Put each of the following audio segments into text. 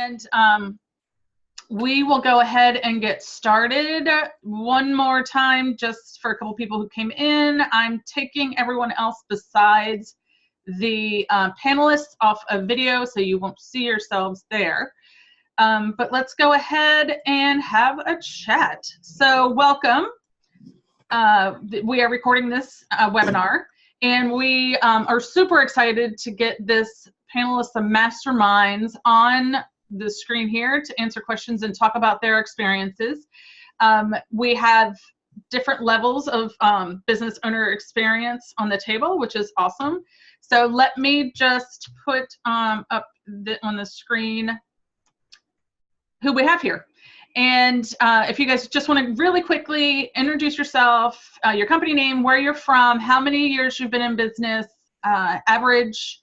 And we will go ahead and get started. One more time, just for a couple people who came in, I'm taking everyone else besides the panelists off of video, so you won't see yourselves there. But let's go ahead and have a chat. So welcome. We are recording this webinar, and we are super excited to get this panelists of masterminds on the screen here to answer questions and talk about their experiences. We have different levels of business owner experience on the table, which is awesome. So let me just put up on the screen who we have here. And if you guys just want to really quickly introduce yourself, your company name, where you're from, how many years you've been in business, average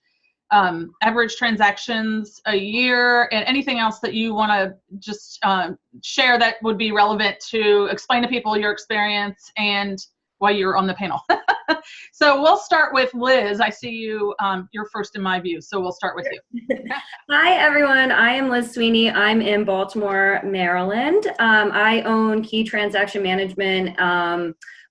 transactions a year, and anything else that you want to just share that would be relevant to explain to people your experience and why you're on the panel. So we'll start with Liz. I see you, you're first in my view, so we'll start with you. Hi, everyone. I am Liz Sweeney. I'm in Baltimore, Maryland. I own Key Transaction Management.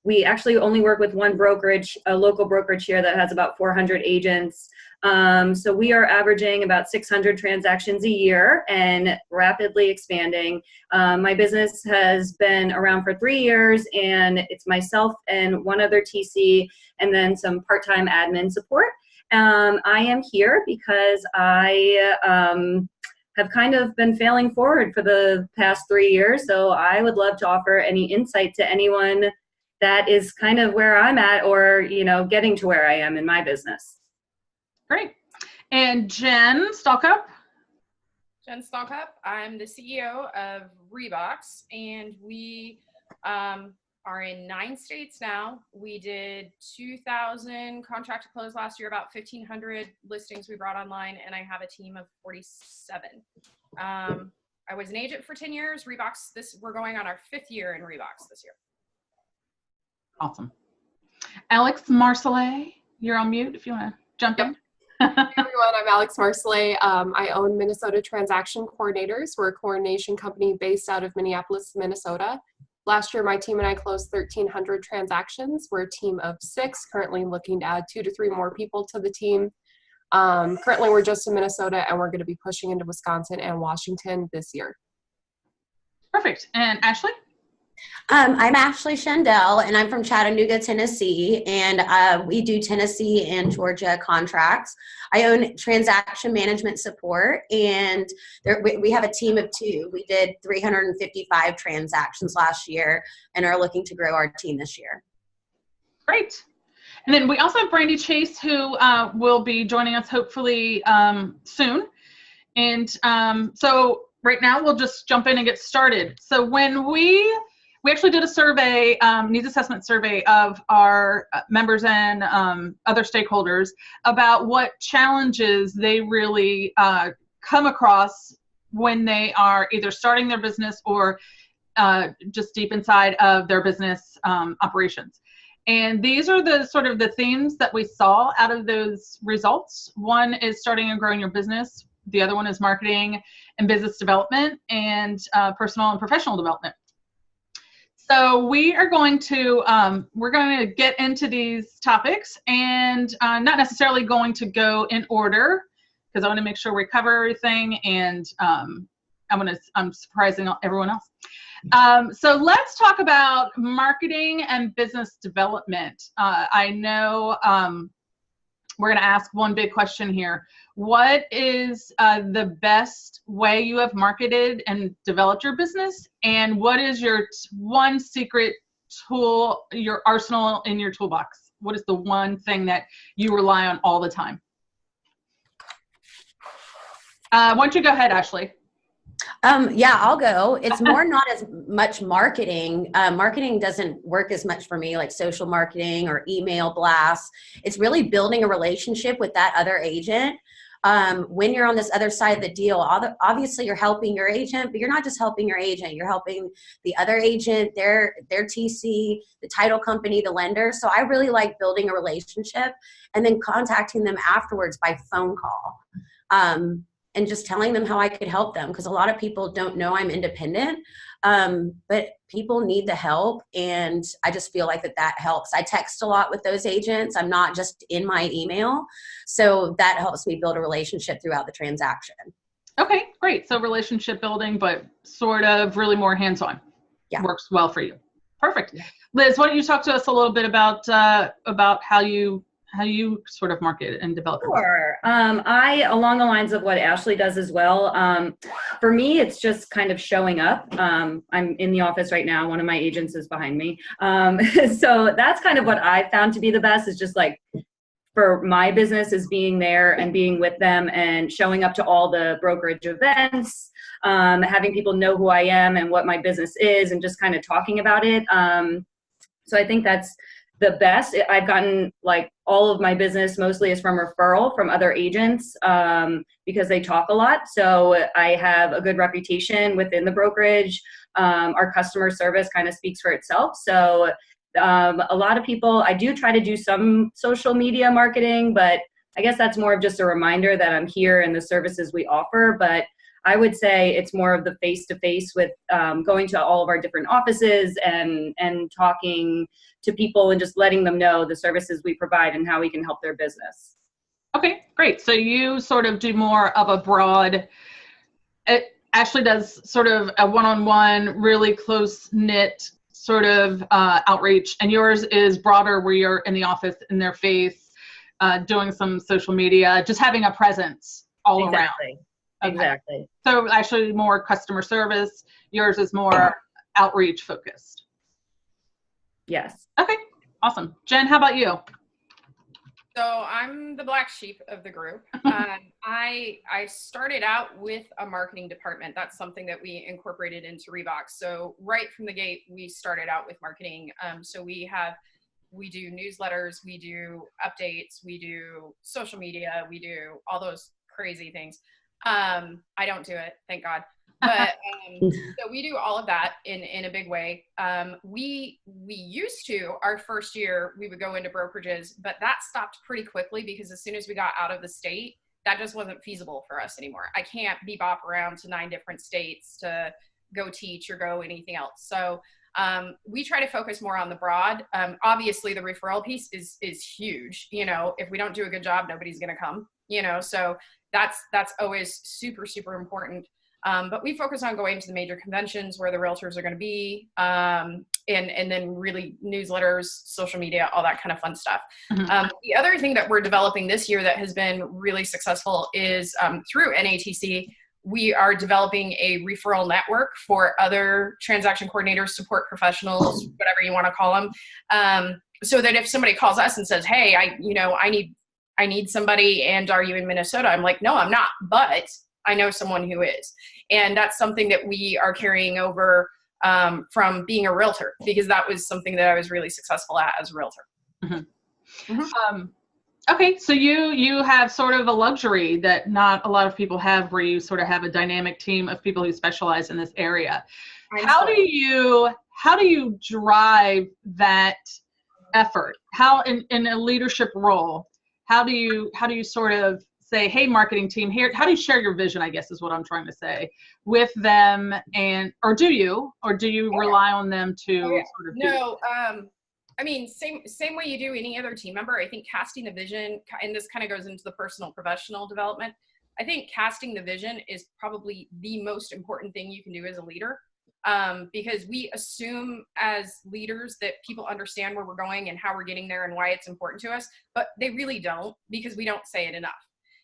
We actually only work with one brokerage, a local brokerage here that has about 400 agents. So we are averaging about 600 transactions a year and rapidly expanding. My business has been around for 3 years, and it's myself and one other TC and then some part-time admin support. I am here because I have kind of been failing forward for the past 3 years. So I would love to offer any insight to anyone that is kind of where I'm at, or, you know, getting to where I am in my business. Great. And Jen Stalcup? Jen Stalcup. I'm the CEO of Reeboks, and we are in 9 states now. We did 2,000 contract to close last year, about 1,500 listings we brought online, and I have a team of 47. I was an agent for 10 years. Reeboks, we're going on our 5th year in Reeboks this year. Awesome. Alex Marsolais, you're on mute if you want to jump in. Hey everyone, I'm Alex Marsolais. I own Minnesota Transaction Coordinators. We're a coordination company based out of Minneapolis, Minnesota. Last year, my team and I closed 1,300 transactions. We're a team of 6, currently looking to add 2 to 3 more people to the team. Currently, we're just in Minnesota, and we're going to be pushing into Wisconsin and Washington this year. Perfect. And Ashley? I'm Ashley Schnedel, and I'm from Chattanooga, Tennessee, and we do Tennessee and Georgia contracts. I own transaction management support, and we have a team of 2. We did 355 transactions last year and are looking to grow our team this year. Great. And then we also have Brandy Chase, who will be joining us hopefully soon. And so right now we'll just jump in and get started. So when we actually did a survey, needs assessment survey of our members and other stakeholders about what challenges they really come across when they are either starting their business or just deep inside of their business operations. And these are the sort of the themes that we saw out of those results. One is starting and growing your business. The other one is marketing and business development, and personal and professional development. So we are going to, we're going to get into these topics, and not necessarily going to go in order, because I want to make sure we cover everything, and I'm surprising everyone else. So let's talk about marketing and business development. I know we're going to ask one big question here. What is the best way you have marketed and developed your business? And what is your one secret tool, your arsenal in your toolbox? What is the one thing that you rely on all the time? Why don't you go ahead, Ashley? Yeah, I'll go. It's more not as much marketing. Marketing doesn't work as much for me, like social marketing or email blasts. It's really building a relationship with that other agent. When you're on this other side of the deal, obviously you're helping your agent, but you're not just helping your agent. You're helping the other agent, their TC, the title company, the lender. So I really like building a relationship and then contacting them afterwards by phone call. and just telling them how I could help them. Because a lot of people don't know I'm independent, but people need the help. And I just feel like that helps. I text a lot with those agents. I'm not just in my email. So that helps me build a relationship throughout the transaction. Okay, great. So relationship building, but sort of really more hands-on. Yeah. Works well for you. Perfect. Yeah. Liz, why don't you talk to us a little bit about how you sort of market and develop? Sure. I, along the lines of what Ashley does as well, for me, it's just kind of showing up. I'm in the office right now. One of my agents is behind me. So that's kind of what I found to be the best, is just like, for my business, is being there and being with them and showing up to all the brokerage events, having people know who I am and what my business is, and just kind of talking about it. So I think that's the best. I've gotten, like, all of my business mostly is from referral from other agents, because they talk a lot. So I have a good reputation within the brokerage. Our customer service kind of speaks for itself. So a lot of people, I do try to do some social media marketing, but I guess that's more of just a reminder that I'm here and the services we offer. But I would say it's more of the face-to-face with going to all of our different offices and talking to people and just letting them know the services we provide and how we can help their business. Okay, great. So you sort of do more of a broad, Ashley does sort of a one-on-one, really close-knit sort of outreach, and yours is broader, where you're in the office, in their face, doing some social media, just having a presence all around. Okay. Exactly. So actually more customer service. Yours is more outreach focused. Yes. Okay, awesome. Jen, how about you? So I'm the black sheep of the group. I started out with a marketing department. That's something that we incorporated into Reebok. So right from the gate, we started out with marketing. So we do newsletters, we do updates, we do social media, we do all those crazy things. I don't do it, thank God. But so we do all of that in a big way. We used to, our first year, we would go into brokerages, but that stopped pretty quickly, because as soon as we got out of the state, that just wasn't feasible for us anymore. I can't bebop around to 9 different states to go teach or go anything else. So we try to focus more on the broad. Obviously the referral piece is huge. You know, if we don't do a good job, nobody's going to come, you know, so that's always super, super important. But we focus on going to the major conventions where the realtors are going to be, and then really newsletters, social media, all that kind of fun stuff. Mm-hmm. The other thing that we're developing this year that has been really successful is through NATC, we are developing a referral network for other transaction coordinators, support professionals, whatever you want to call them, so that if somebody calls us and says, "Hey, I need somebody, and are you in Minnesota?" I'm like, "No, I'm not, but I know someone who is." And that's something that we are carrying over from being a realtor, because that was something that I was really successful at as a realtor. Mm-hmm. Mm-hmm. Okay, so you have sort of a luxury that not a lot of people have, where you sort of have a dynamic team of people who specialize in this area. How do you drive that effort? How in a leadership role, how do you sort of say, "Hey, marketing team, here," how do you share your vision, I guess is what I'm trying to say, with them, or do you rely on them to sort of No, I mean, same way you do any other team member. I think casting the vision, and this kind of goes into the personal professional development, I think casting the vision is probably the most important thing you can do as a leader, because we assume as leaders that people understand where we're going and how we're getting there and why it's important to us, but they really don't, because we don't say it enough.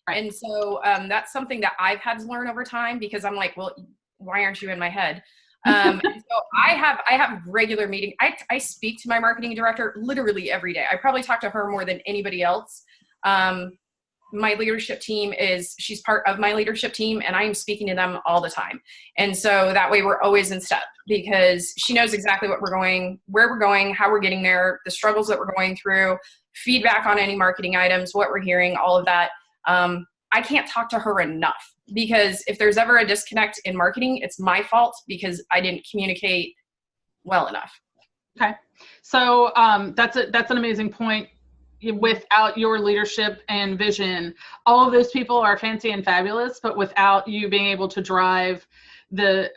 Right. And so that's something that I've had to learn over time, because I'm like, well, why aren't you in my head? And so I have regular meetings. I speak to my marketing director literally every day. I probably talk to her more than anybody else. My leadership team she's part of my leadership team, and I am speaking to them all the time. And so that way we're always in step, because she knows exactly where we're going, how we're getting there, the struggles that we're going through, feedback on any marketing items, what we're hearing, all of that. I can't talk to her enough, because if there's ever a disconnect in marketing, it's my fault, because I didn't communicate well enough. Okay. So that's an amazing point. without your leadership and vision, all of those people are fancy and fabulous, but without you being able to drive the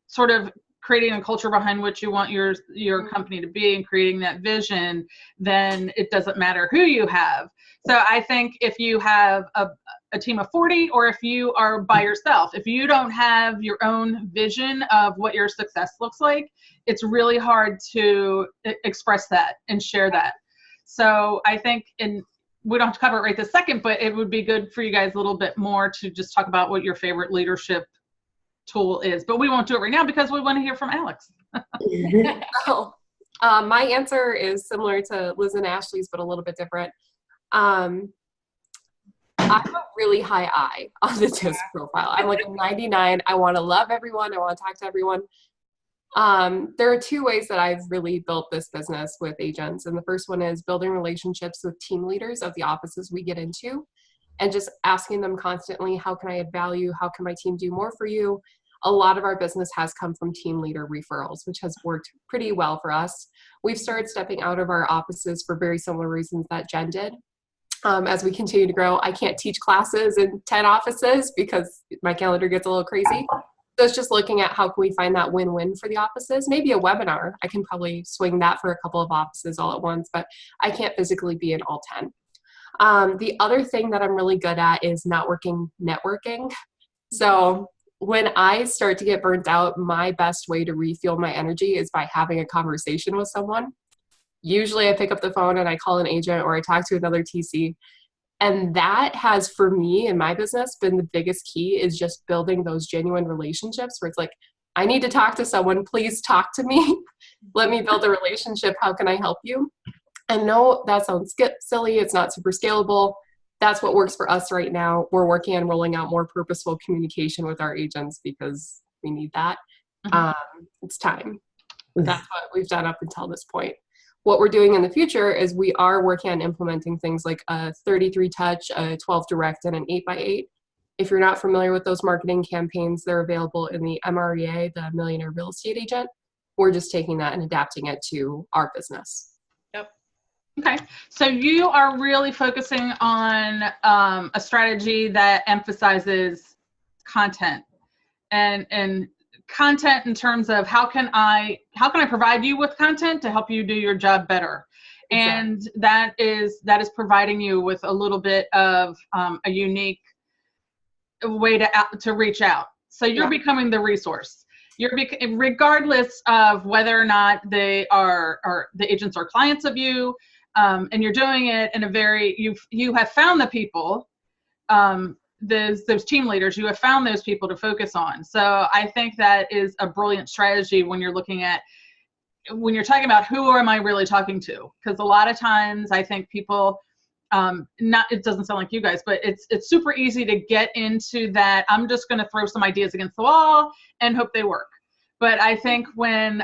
sort of creating a culture behind what you want your company to be and creating that vision, then it doesn't matter who you have. So I think if you have a team of 40, or if you are by yourself, if you don't have your own vision of what your success looks like, it's really hard to express that and share that. So I think, and we don't have to cover it right this second, but it would be good for you guys a little bit more to just talk about what your favorite leadership tool is, but we won't do it right now because we want to hear from Alex. My answer is similar to Liz and Ashley's, but a little bit different. I'm a really high I on the DISC profile. I'm like a 99. I want to love everyone. I want to talk to everyone. There are two ways that I've really built this business with agents. And the first one is building relationships with team leaders of the offices we get into, and just asking them constantly, how can I add value? How can my team do more for you? A lot of our business has come from team leader referrals, which has worked pretty well for us. We've started stepping out of our offices for very similar reasons that Jen did. As we continue to grow, I can't teach classes in 10 offices because my calendar gets a little crazy. So it's just looking at how can we find that win-win for the offices. Maybe a webinar. I can probably swing that for a couple of offices all at once, but I can't physically be in all 10. The other thing that I'm really good at is networking. So when I start to get burnt out, my best way to refuel my energy is by having a conversation with someone. Usually I pick up the phone and I call an agent or I talk to another TC. And that has, for me in my business, been the biggest key, is just building those genuine relationships where it's like, I need to talk to someone. Please talk to me. Let me build a relationship. How can I help you? And no, that sounds silly. It's not super scalable. That's what works for us right now. We're working on rolling out more purposeful communication with our agents because we need that. It's time. That's what we've done up until this point. What we're doing in the future is we are working on implementing things like a 33 touch, a 12 direct, and an 8x8. If you're not familiar with those marketing campaigns, they're available in the MREA, the Millionaire Real Estate Agent. We're just taking that and adapting it to our business. Okay, so you are really focusing on a strategy that emphasizes content and content in terms of how can I provide you with content to help you do your job better. And that is providing you with a little bit of a unique way to reach out. So you're becoming the resource. Regardless of whether or not they are the agents are clients of you. And you're doing it in a very, you have found the people, those team leaders, you have found those people to focus on. So I think that is a brilliant strategy when you're talking about who am I really talking to? Because a lot of times I think people, it doesn't sound like you guys, but it's super easy to get into that. I'm just going to throw some ideas against the wall and hope they work. But I think when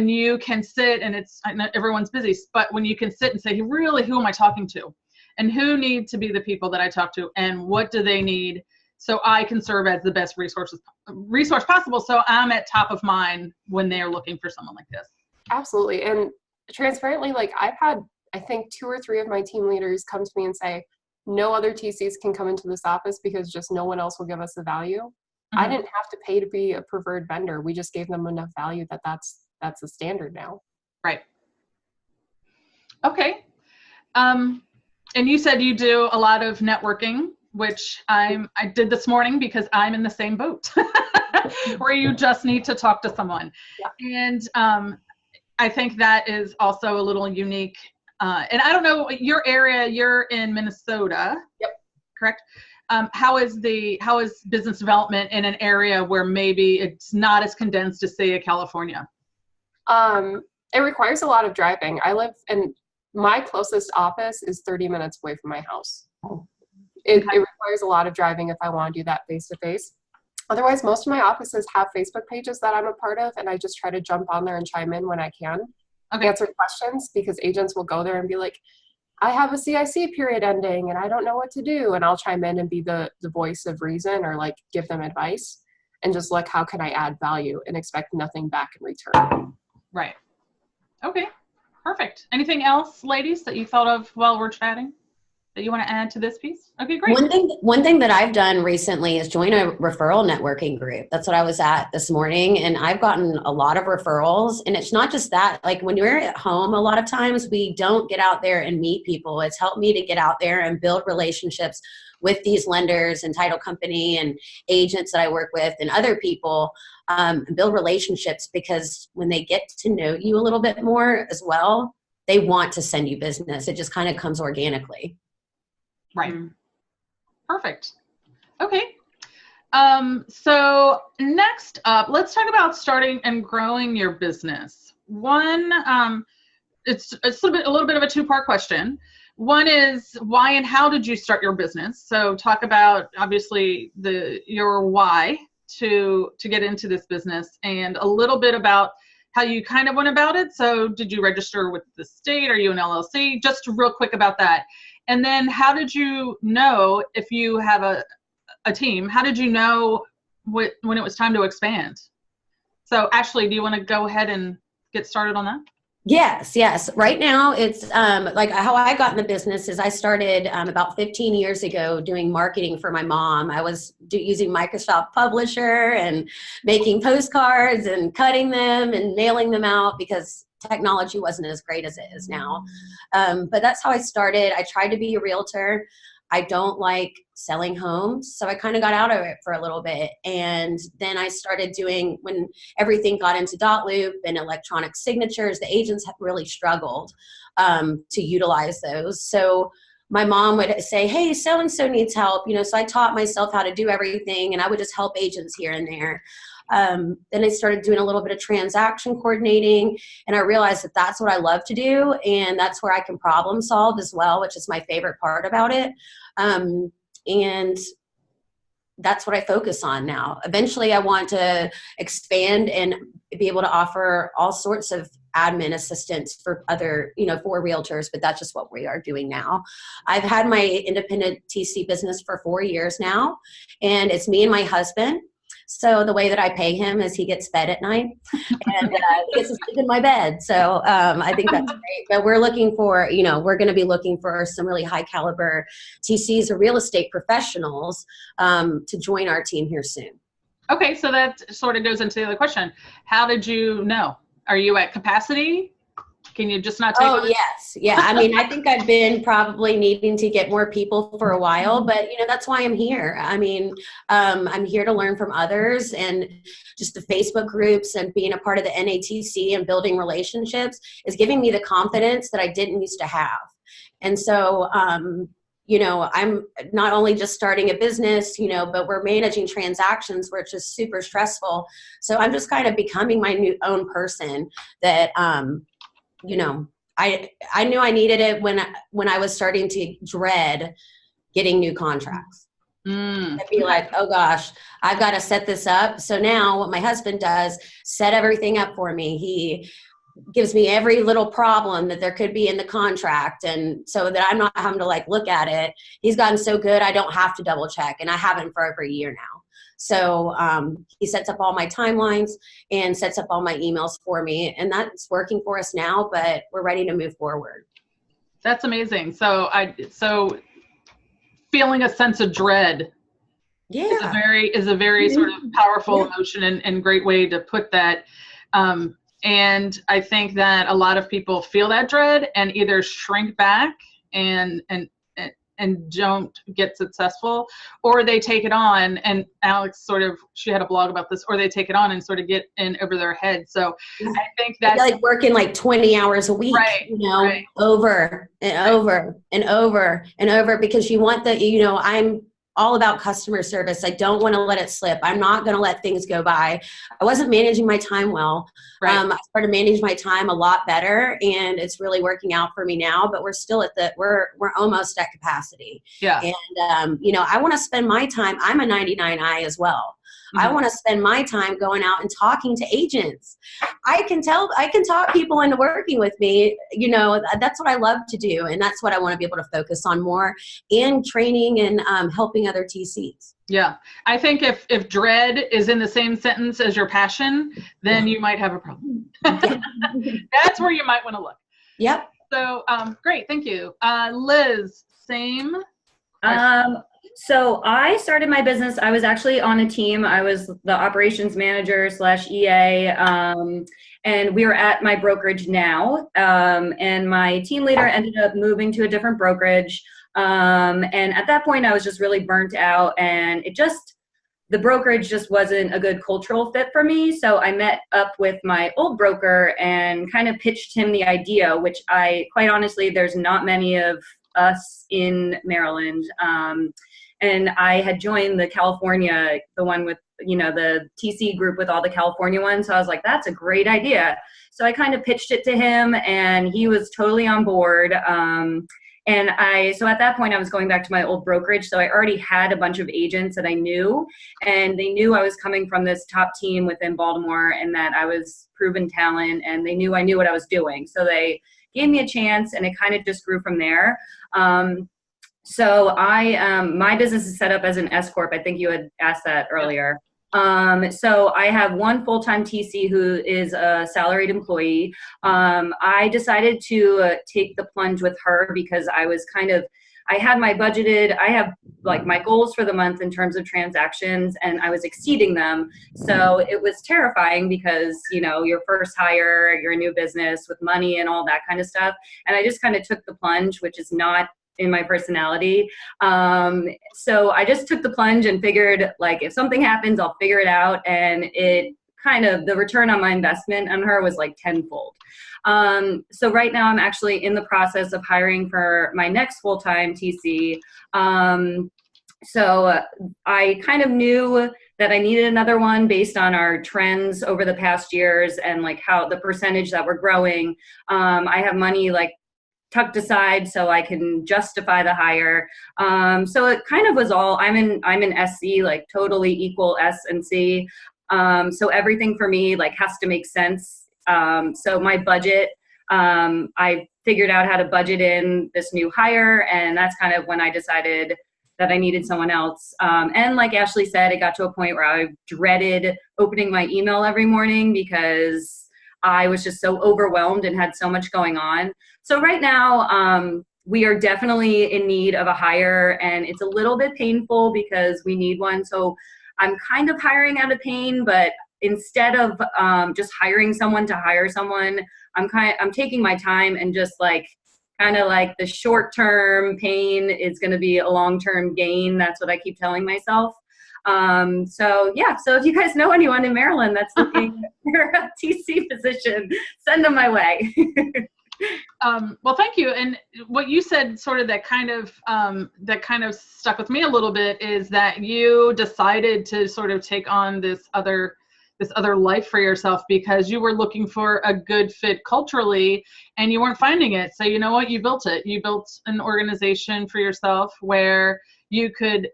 you can sit, and I know everyone's busy, but when you can sit and say, really, who am I talking to? And who need to be the people that I talk to? And what do they need so I can serve as the best resource possible, so I'm at top of mind when they're looking for someone like this? Absolutely. And transparently, like I've had, I think 2 or 3 of my team leaders come to me and say, no other TCs can come into this office because just no one else will give us the value. I didn't have to pay to be a preferred vendor. We just gave them enough value that that's the standard now. Right. Okay. And you said you do a lot of networking, which I did this morning because I'm in the same boat where you just need to talk to someone. Yeah. And I think that is also a little unique. And I don't know your area, you're in Minnesota. Yep. Correct? How is business development in an area where maybe it's not as condensed as, say, California? It requires a lot of driving. My closest office is 30 minutes away from my house. It requires a lot of driving if I want to do that face-to-face. Otherwise, most of my offices have Facebook pages that I'm a part of, and I just try to jump on there and chime in when I can. Answer questions, because agents will go there and be like, I have a CIC period ending and I don't know what to do. And I'll chime in and be the voice of reason, or like give them advice, and just like, how can I add value, and expect nothing back in return. Right. Okay. Perfect. Anything else, ladies, that you thought of while we're chatting that you want to add to this piece? Okay, great. One thing that I've done recently is join a referral networking group. That's what I was at this morning, and I've gotten a lot of referrals. And it's not just that, like when you're at home, a lot of times we don't get out there and meet people. It's helped me to get out there and build relationships with these lenders and title company and agents that I work with and other people, and build relationships, because when they get to know you a little bit more as well, they want to send you business. It just kind of comes organically. Right. Perfect. Okay. So next up, let's talk about starting and growing your business. One, it's a little bit of a two-part question. One is why and how did you start your business? So talk about obviously your why to get into this business, and a little bit about how you kind of went about it. So did you register with the state? Are you an LLC? Just real quick about that. And then how did you know, if you have a team, how did you know when it was time to expand? So Ashley, do you want to go ahead and get started on that? Yes. Right now, it's like how I got in the business is I started about 15 years ago doing marketing for my mom. I was using Microsoft Publisher and making postcards and cutting them and mailing them out because technology wasn't as great as it is now. But that's how I started. I tried to be a realtor. I don't like selling homes, so I kind of got out of it for a little bit. And then I started doing, when everything got into dot loop and electronic signatures, the agents have really struggled to utilize those. So my mom would say, hey, so-and-so needs help. So I taught myself how to do everything, and I would just help agents here and there. Then I started doing a little bit of transaction coordinating, and I realized that that's what I love to do, and that's where I can problem solve as well, which is my favorite part about it. And that's what I focus on now. Eventually, I want to expand and be able to offer all sorts of admin assistance for other, for realtors, but that's just what we are doing now. I've had my independent TC business for 4 years now, and it's me and my husband. So the way that I pay him is he gets fed at night, and he gets to sleep in my bed. So I think that's great. But we're looking for, we're going to be looking for some really high caliber TCs or real estate professionals to join our team here soon. Okay, so that sort of goes into the other question. How did you know? Are you at capacity? Can you just not take Oh, yes. Yeah. I mean, I think I've been probably needing to get more people for a while, but that's why I'm here. I mean, I'm here to learn from others, and just the Facebook groups and being a part of the NATC and building relationships is giving me the confidence that I didn't used to have. And so, I'm not only just starting a business, but we're managing transactions, which is super stressful. So I'm just kind of becoming my own person that, I knew I needed it when I was starting to dread getting new contracts. I'd be like, oh gosh, I've got to set this up. So now what my husband does, set everything up for me. He gives me every little problem that there could be in the contract, and so that I'm not having to look at it. He's gotten so good I don't have to double check, and I haven't for over a year now. So he sets up all my timelines and sets up all my emails for me, and that's working for us now, but we're ready to move forward. That's amazing. So feeling a sense of dread is a very sort of powerful emotion and great way to put that. And I think that a lot of people feel that dread and either shrink back and don't get successful, or they take it on, and Alex she had a blog about this, or they take it on and sort of get in over their head. So I think that's like working 20 hours a week, right. Over and over and over and over, because you want I'm all about customer service. I don't want to let it slip. I'm not going to let things go by. I wasn't managing my time well. Right. I started managing my time a lot better, and it's really working out for me now, but we're still we're almost at capacity. Yeah. And, I want to spend my time. I'm a 99I as well. Mm-hmm. I want to spend my time going out and talking to agents. I can talk people into working with me. That's what I love to do. And that's what I want to be able to focus on more in training and helping other TCs. Yeah. I think if dread is in the same sentence as your passion, then you might have a problem. That's where you might want to look. Yep. So great, thank you. Liz, same question. So I started my business. I was actually on a team. I was the operations manager / EA, and we were at my brokerage now. And my team leader ended up moving to a different brokerage. And at that point, I was just really burnt out, and the brokerage just wasn't a good cultural fit for me. So I met up with my old broker and kind of pitched him the idea, which quite honestly, there's not many of us in Maryland. And I had joined the one with, the TC group with all the California ones. So I was like, that's a great idea. So I kind of pitched it to him, and he was totally on board. So at that point I was going back to my old brokerage. So I already had a bunch of agents that I knew, and they knew I was coming from this top team within Baltimore and that I was proven talent, and they knew I knew what I was doing. So they gave me a chance, and it kind of just grew from there. So my business is set up as an S Corp. I think you had asked that earlier. So I have one full-time TC who is a salaried employee. I decided to take the plunge with her because I had I have like my goals for the month in terms of transactions, and I was exceeding them. So it was terrifying because, your first hire, you're a new business with money and all that kind of stuff. And I just kind of took the plunge, which is not in my personality. So I just took the plunge and figured, like, if something happens, I'll figure it out. And the return on my investment on her was like tenfold. So right now I'm actually in the process of hiring for my next full-time TC. So I kind of knew that I needed another one based on our trends over the past years and like how the percentage that we're growing. I have money like tucked aside so I can justify the hire. So it kind of was all, I'm in SC, like totally equal S and C. So everything for me like has to make sense. So my budget, I figured out how to budget in this new hire, and that's kind of when I decided that I needed someone else. And like Ashley said, it got to a point where I dreaded opening my email every morning because I was just so overwhelmed and had so much going on. So right now, we are definitely in need of a hire, and it's a little bit painful because we need one. So I'm kind of hiring out of pain, but instead of just hiring someone to hire someone, I'm taking my time and just kind of like the short-term pain is going to be a long-term gain. That's what I keep telling myself. So if you guys know anyone in Maryland that's looking for a TC position, send them my way. Well, thank you. And what you said, sort of that kind of stuck with me a little bit, is that you decided to sort of take on this other life for yourself because you were looking for a good fit culturally and you weren't finding it. So you know what? You built it. You built an organization for yourself where you could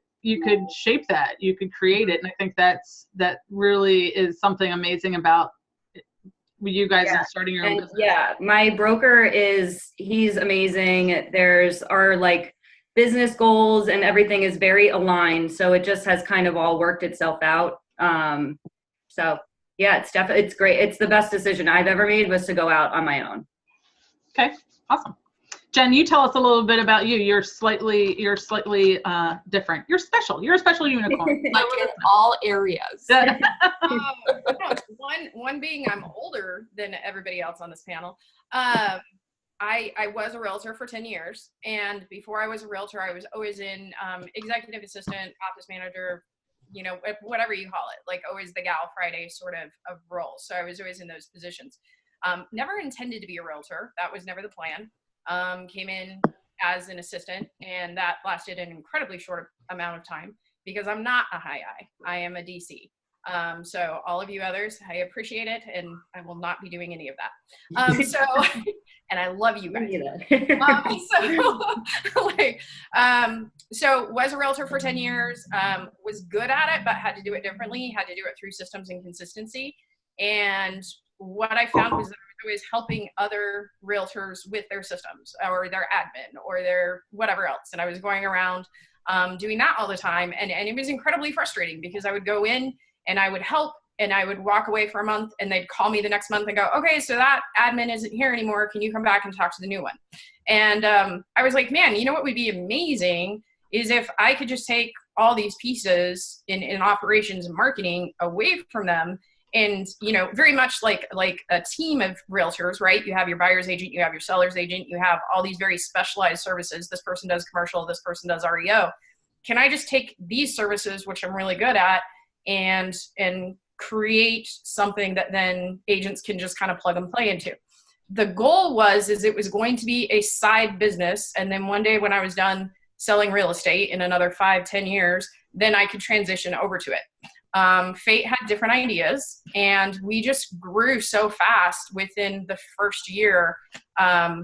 shape that, you could create it. And I think that really is something amazing about you guys and starting your own business. Yeah, my broker he's amazing. There's our business goals and everything is very aligned. So it just has kind of all worked itself out. So yeah, it's great. It's the best decision I've ever made was to go out on my own. Okay, awesome. Jen, you tell us a little bit about you. You're slightly different. You're special. You're a special unicorn. Like in all areas. One being I'm older than everybody else on this panel. I was a realtor for 10 years. And before I was a realtor, I was always in executive assistant, office manager, whatever you call it, like always the gal Friday sort of role. So I was always in those positions. Never intended to be a realtor. That was never the plan. Came in as an assistant, and that lasted an incredibly short amount of time because I'm not a high I. I am a DC. So all of you others, I appreciate it, and I will not be doing any of that. And I love you guys. So was a realtor for 10 years, was good at it, but had to do it differently, had to do it through systems and consistency. And what I found was that I was always helping other realtors with their systems or their admin or their whatever else. And I was going around doing that all the time. And it was incredibly frustrating because I would go in and I would help and I would walk away for a month, and they'd call me the next month and go, okay, so that admin isn't here anymore. Can you come back and talk to the new one? And I was like, man, you know what would be amazing is if I could just take all these pieces in operations and marketing away from them. And, you know, very much like a team of realtors, right? You have your buyer's agent, you have your seller's agent, you have all these very specialized services. This person does commercial, this person does REO. Can I just take these services, which I'm really good at, and create something that then agents can just kind of plug and play into? The goal is it was going to be a side business. And then one day when I was done selling real estate in another 5-10 years, then I could transition over to it. Fate had different ideas, and we just grew so fast within the first year. I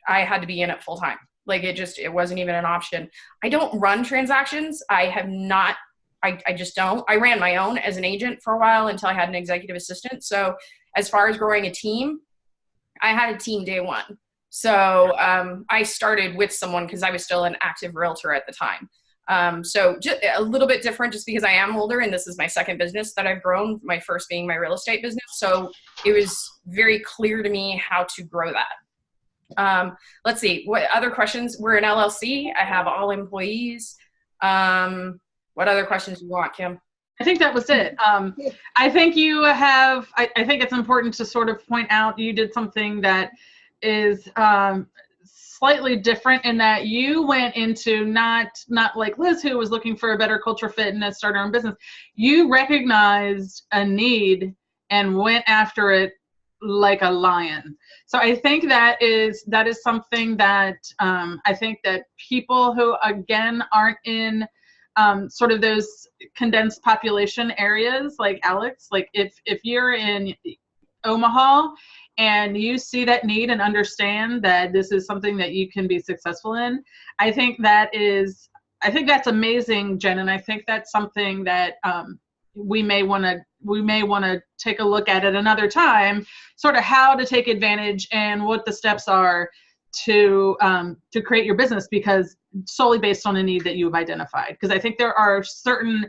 had to be in it full time. Like it wasn't even an option. I don't run transactions. I just don't. I ran my own as an agent for a while until I had an executive assistant. So as far as growing a team, I had a team day one. So I started with someone because I was still an active realtor at the time. So just a little bit different just because I am older and this is my second business that I've grown, my first being my real estate business. So it was very clear to me how to grow that. Let's see, what other questions? We're an LLC. I have all employees. What other questions do you want, Kim? I think that was it. I think you have, I think it's important to sort of point out you did something that is slightly different in that you went into not like Liz, who was looking for a better culture fit and started her own business. You recognized a need and went after it like a lion. So I think that is something that I think that people who, again, aren't in sort of those condensed population areas like Alex, like if you're in Omaha and you see that need and understand that this is something that you can be successful in, I think that's amazing, Jen. And I think that's something that we may want to take a look at another time, sort of how to take advantage and what the steps are to create your business, because solely based on a need that you've identified. Because I think there are certain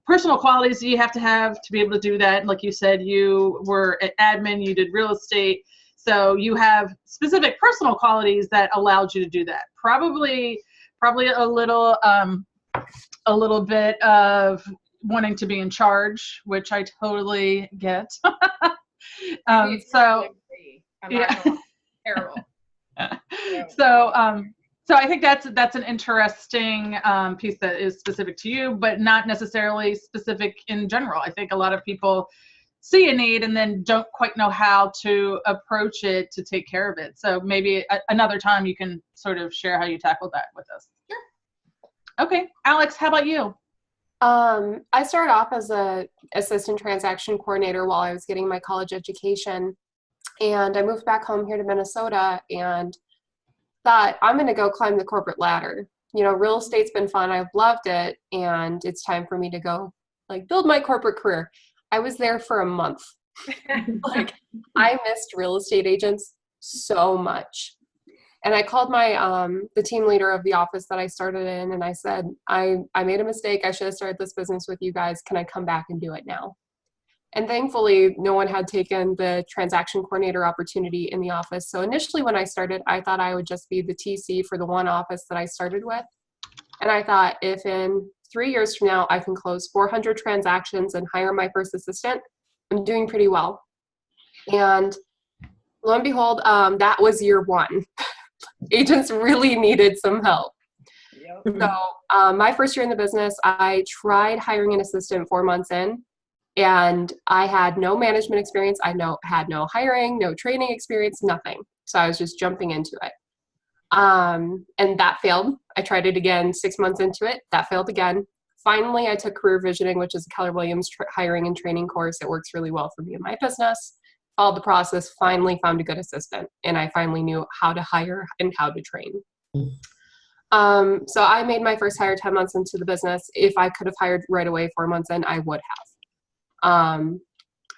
personal qualities that you have to be able to do that. Like you said, you were an admin, you did real estate, so you have specific personal qualities that allowed you to do that. Probably a little bit of wanting to be in charge, which I totally get. Terrible. So I think that's an interesting piece that is specific to you, but not necessarily specific in general. I think a lot of people see a need and then don't quite know how to approach it to take care of it. So maybe another time you can sort of share how you tackled that with us. Sure. Okay, Alex, how about you? I started off as a assistant transaction coordinator while I was getting my college education, and I moved back home here to Minnesota and thought, I'm going to go climb the corporate ladder. You know, real estate's been fun. I've loved it. And it's time for me to go build my corporate career. I was there for a month. I missed real estate agents so much. And I called my, the team leader of the office that I started in. And I said, I made a mistake. I should have started this business with you guys. Can I come back and do it now? And thankfully, no one had taken the transaction coordinator opportunity in the office. So initially when I started, I thought I would just be the TC for the one office that I started with. And I thought if in 3 years from now, I can close 400 transactions and hire my first assistant, I'm doing pretty well. And lo and behold, that was year one. Agents really needed some help. Yep. So my first year in the business, I tried hiring an assistant 4 months in. And I had no management experience. I had no hiring, no training experience, nothing. So I was just jumping into it. And that failed. I tried it again 6 months into it. That failed again. Finally, I took career visioning, which is a Keller Williams hiring and training course. It works really well for me in my business. Followed the process, finally found a good assistant. And I finally knew how to hire and how to train. So I made my first hire 10 months into the business. If I could have hired right away 4 months in, I would have.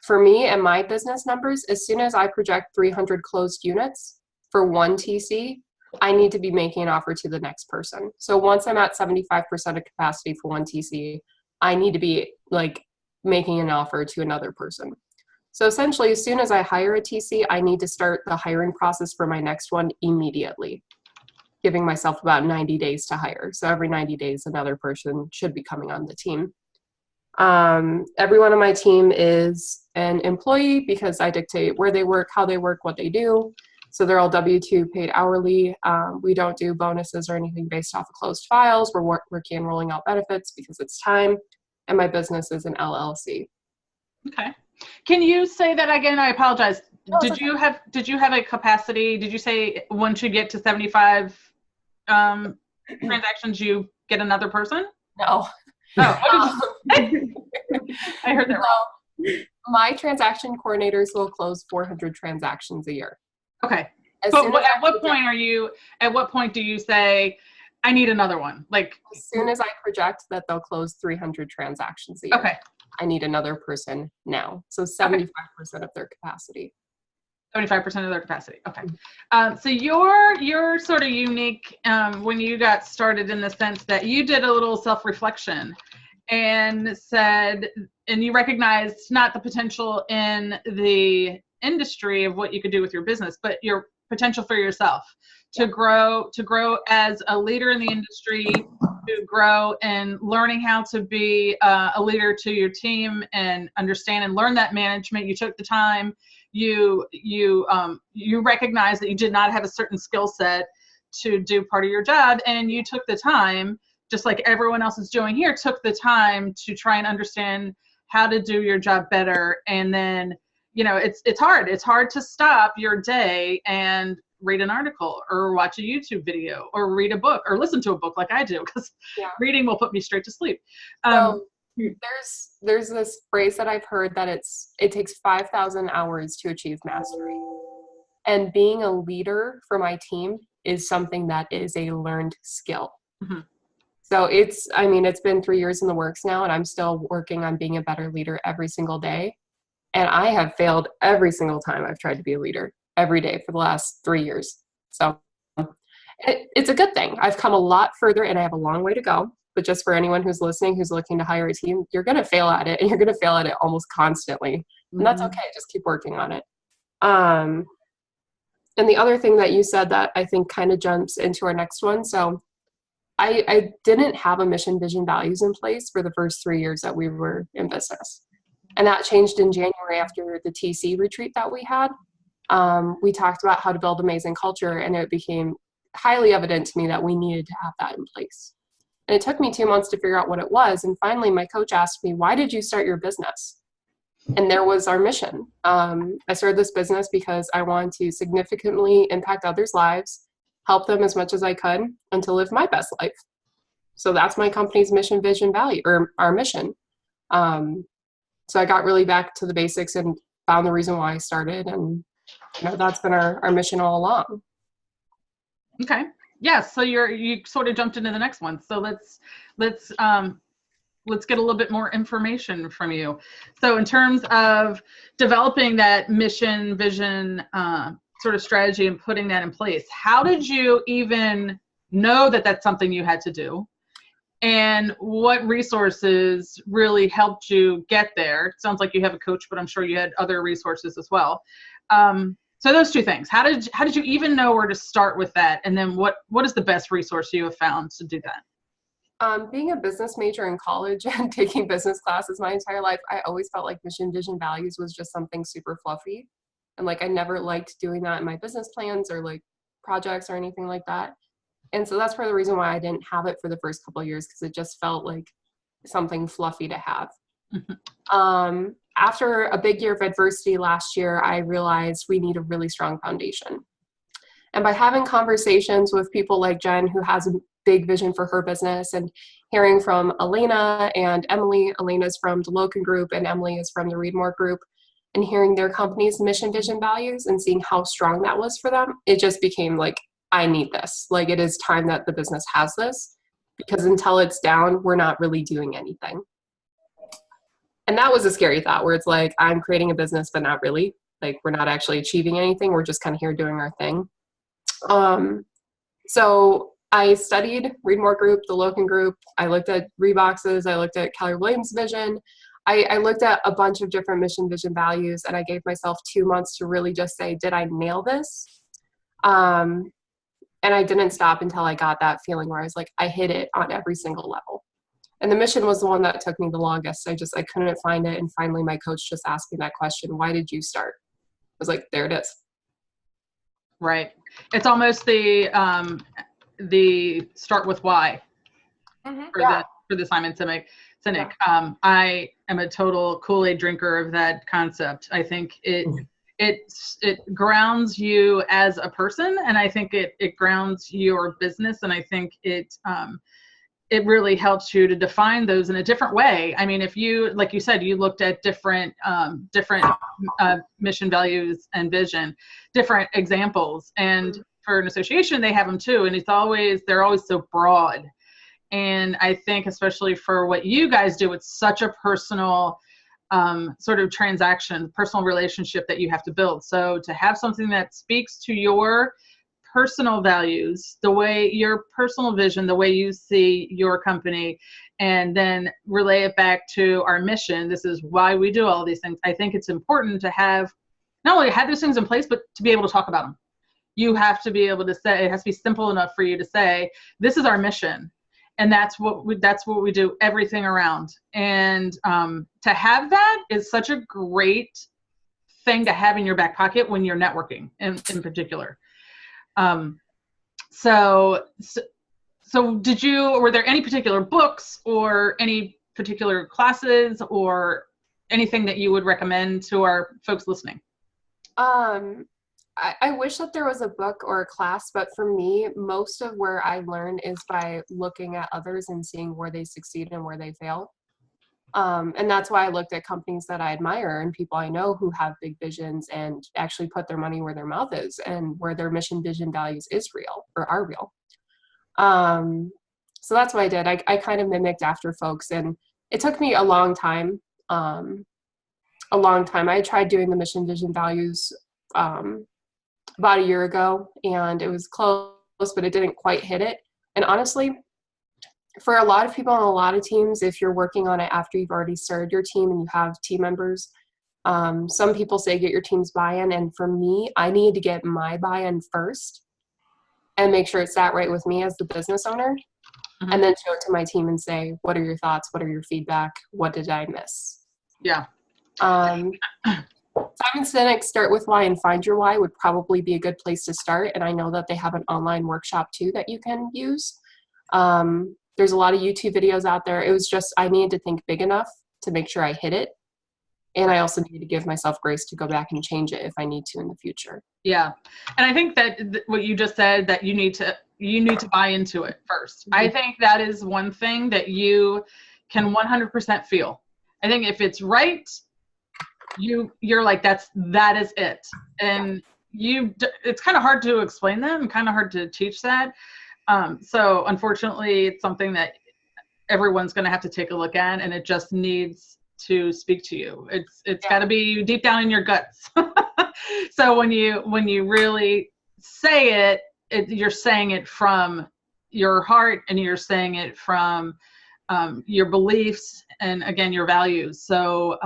For me and my business numbers, as soon as I project 300 closed units for one TC, I need to be making an offer to the next person. So once I'm at 75% of capacity for one TC, I need to be like making an offer to another person. So essentially, as soon as I hire a TC, I need to start the hiring process for my next one immediately, giving myself about 90 days to hire. So every 90 days, another person should be coming on the team. Everyone on my team is an employee because I dictate where they work, how they work, what they do. So they're all W-2 paid hourly. We don't do bonuses or anything based off of closed files. We're working on rolling out benefits because it's time. And my business is an LLC. Okay. Can you say that again? I apologize. No, did you have a capacity? Did you say once you get to 75 transactions, you get another person? No. Oh, I heard that wrong. My transaction coordinators will close 400 transactions a year. Okay. As But soon as at what point do you say, I need another one? Like, as soon as I project that they'll close 300 transactions a year, okay. I need another person now. So 75% of their capacity. 75% of their capacity. Okay. So you're sort of unique when you got started in the sense that you did a little self-reflection and said, and you recognized not the potential in the industry of what you could do with your business, but your potential for yourself to grow as a leader in the industry, to grow and learning how to be a leader to your team and understand and learn that management. You took the time. You recognize that you did not have a certain skill set to do part of your job, and you took the time, just like everyone else is doing here, took the time to try and understand how to do your job better. And then, it's hard. It's hard to stop your day and read an article or watch a YouTube video or read a book or listen to a book like I do, because reading will put me straight to sleep. So there's this phrase that I've heard that it takes 5,000 hours to achieve mastery. And being a leader for my team is something that is a learned skill. Mm-hmm. So it's been 3 years in the works now, and I'm still working on being a better leader every single day. And I have failed every single time I've tried to be a leader, every day for the last 3 years. So it's a good thing. I've come a lot further and I have a long way to go. But just for anyone who's listening, who's looking to hire a team, you're going to fail at it, and you're going to fail at it almost constantly. And that's okay. Just keep working on it. And the other thing that you said that I think kind of jumps into our next one. So I didn't have a mission, vision, values in place for the first 3 years that we were in business. And that changed in January after the TC retreat that we had. We talked about how to build amazing culture, and it became highly evident to me that we needed to have that in place. And it took me 2 months to figure out what it was. And finally, my coach asked me, why did you start your business? And there was our mission. I started this business because I wanted to significantly impact others' lives, help them as much as I could, and to live my best life. So that's my company's mission, vision, value, or our mission. So I got really back to the basics and found the reason why I started. And that's been our mission all along. Okay. Yes. So you sort of jumped into the next one. So let's get a little bit more information from you. So in terms of developing that mission, vision, sort of strategy and putting that in place, how did you even know that that's something you had to do? And what resources really helped you get there? It sounds like you have a coach, but I'm sure you had other resources as well. So those two things, how did you even know where to start with that? And then what is the best resource you have found to do that? Being a business major in college and taking business classes my entire life, I always felt like mission, vision, values was just something super fluffy. And I never liked doing that in my business plans or projects or anything like that. And so that's part of the reason why I didn't have it for the first couple of years, because it just felt like something fluffy to have. Mm-hmm. After a big year of adversity last year, I realized we need a really strong foundation. And by having conversations with people like Jen, who has a big vision for her business, and hearing from Elena and Emily, Elena's from the Loken Group and Emily is from the Read More Group, and hearing their company's mission, vision, values and seeing how strong that was for them, it just became I need this. It is time that the business has this, because until it's down, we're not really doing anything. And that was a scary thought, where it's I'm creating a business, but not really. We're not actually achieving anything. We're just kind of here doing our thing. So I studied Read More Group, the Loken Group. I looked at Reebox's. I looked at Keller Williams' vision. I looked at a bunch of different mission, vision, values, and I gave myself 2 months to really just say, did I nail this? And I didn't stop until I got that feeling where I was like, I hit it on every single level. And the mission was the one that took me the longest. I couldn't find it. And finally, my coach just asked me that question, why did you start? I was like, there it is. Right. It's almost the start with why for the Simon Sinek. I am a total Kool-Aid drinker of that concept. I think it grounds you as a person, and I think it grounds your business, and I think it really helps you to define those in a different way. I mean, if you, like you said, you looked at different mission, values, and vision, different examples, and for an association, they have them too, and they're always so broad. And I think especially for what you guys do, it's such a personal sort of transaction, personal relationship that you have to build. So to have something that speaks to your personal values, the way your personal vision, the way you see your company, and then relay it back to our mission. This is why we do all these things. I think it's important to have, not only have those things in place, but to be able to talk about them. You have to be able to say, it has to be simple enough for you to say, this is our mission. And that's what we do everything around. And to have that is such a great thing to have in your back pocket when you're networking in particular. So were there any particular books or any particular classes or anything that you would recommend to our folks listening? I wish that there was a book or a class, but for me, most of where I learn is by looking at others and seeing where they succeed and where they fail. And that's why I looked at companies that I admire and people I know who have big visions and actually put their money where their mouth is and where their mission, vision, values is real or are real. So that's what I did. I kind of mimicked after folks, and it took me a long time. I tried doing the mission, vision, values about a year ago, and it was close, but it didn't quite hit it. And honestly, for a lot of people on a lot of teams, if you're working on it after you've already started your team and you have team members, some people say get your team's buy-in. And for me, I needed to get my buy-in first and make sure it sat right with me as the business owner, and then show it to my team and say, what are your thoughts? What are your feedback? What did I miss? Yeah. Simon Sinek, Start With Why and Find Your Why would probably be a good place to start. And I know that they have an online workshop too that you can use. There's a lot of YouTube videos out there. It was just, I needed to think big enough to make sure I hit it. And I also needed to give myself grace to go back and change it if I need to in the future. Yeah. And I think that what you just said, that you need to buy into it first. I think that is one thing that you can 100% feel. I think if it's right, you're like, that is it. And it's kind of hard to explain that and kind of hard to teach that. So unfortunately, it's something that everyone's going to have to take a look at, and it just needs to speak to you. It's got to be deep down in your guts. So when you really say it, you're saying it from your heart, and you're saying it from your beliefs, and again, your values. So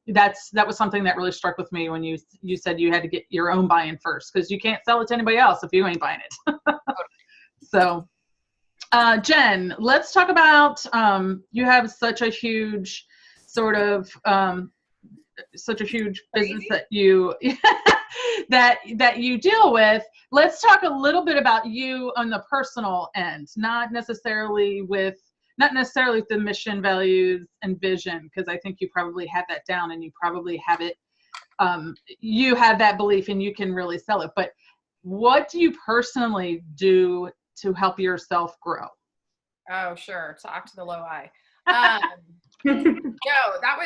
that was something that really struck with me when you said you had to get your own buy-in first, because you can't sell it to anybody else if you ain't buying it. So Jen, let's talk about, you have such a huge business that you that you deal with. Let's talk a little bit about you on the personal end, not necessarily with the mission, values, and vision, because I think you probably have that down, and you probably have it, you have that belief and you can really sell it. But what do you personally do to help yourself grow? Oh, sure. Talk to the low I. No, that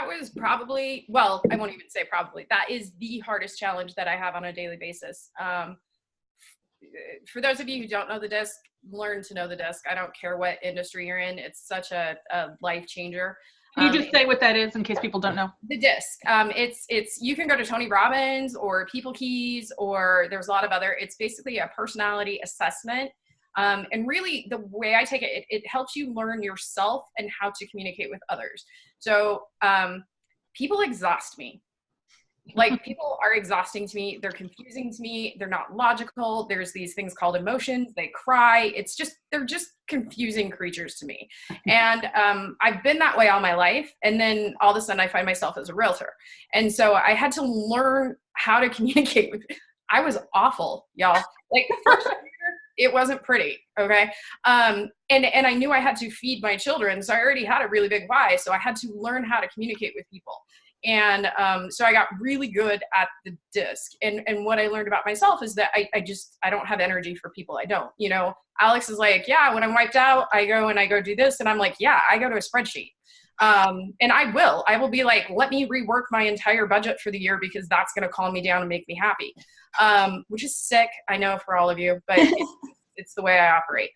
was probably, well, I won't even say probably, that is the hardest challenge that I have on a daily basis. For those of you who don't know the DISC, learn to know the DISC. I don't care what industry you're in. It's such a life changer. Can you just say what that is in case people don't know? The DISC. It's you can go to Tony Robbins or People Keys, or there's a lot of other, it's basically a personality assessment. And really the way I take it, it helps you learn yourself and how to communicate with others. So people exhaust me. Like, people are exhausting to me. They're confusing to me. They're not logical. There's these things called emotions. They cry. They're just confusing creatures to me. And I've been that way all my life. And then all of a sudden I find myself as a realtor. And so I had to learn how to communicate with, I was awful, y'all. Like, first year, it wasn't pretty. Okay. And I knew I had to feed my children. So I already had a really big why. So I had to learn how to communicate with people. And so I got really good at the disc. And what I learned about myself is that I don't have energy for people I don't. You know, Alex is like, yeah, when I'm wiped out, I go do this. And I'm like, yeah, I go to a spreadsheet. And I will be like, let me rework my entire budget for the year because that's going to calm me down and make me happy. Which is sick, I know, for all of you, but it's the way I operate.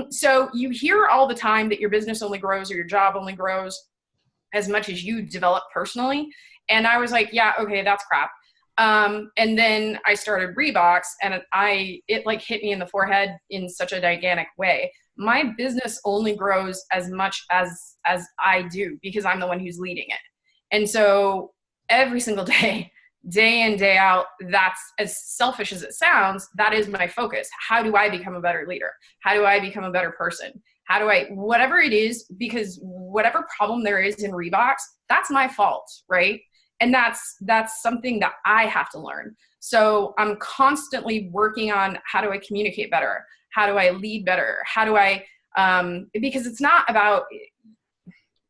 So you hear all the time that your business only grows or your job only grows as much as you develop personally. And I was like, yeah, okay, that's crap. And then I started Reeboks, and it like hit me in the forehead in such a gigantic way. My business only grows as much as I do because I'm the one who's leading it. And so every single day, day in, day out, that's, as selfish as it sounds, that is my focus. How do I become a better leader? How do I become a better person? How do I, whatever it is, because whatever problem there is in Reeboks, that's my fault, right? And that's something that I have to learn. So I'm constantly working on, how do I communicate better? How do I lead better? How do I, because it's not about,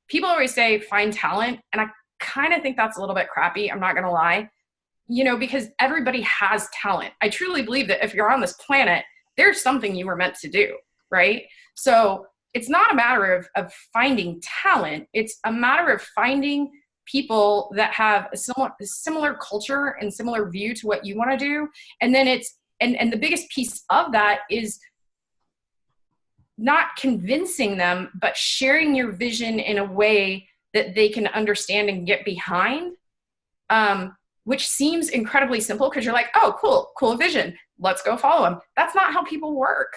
people always say find talent. And I kind of think that's a little bit crappy. I'm not going to lie, you know, because everybody has talent. I truly believe that if you're on this planet, there's something you were meant to do, right? So it's not a matter of finding talent. It's a matter of finding people that have a similar culture and similar view to what you want to do. And then and the biggest piece of that is not convincing them, but sharing your vision in a way that they can understand and get behind, which seems incredibly simple because you're like, oh, cool vision. Let's go follow them. That's not how people work.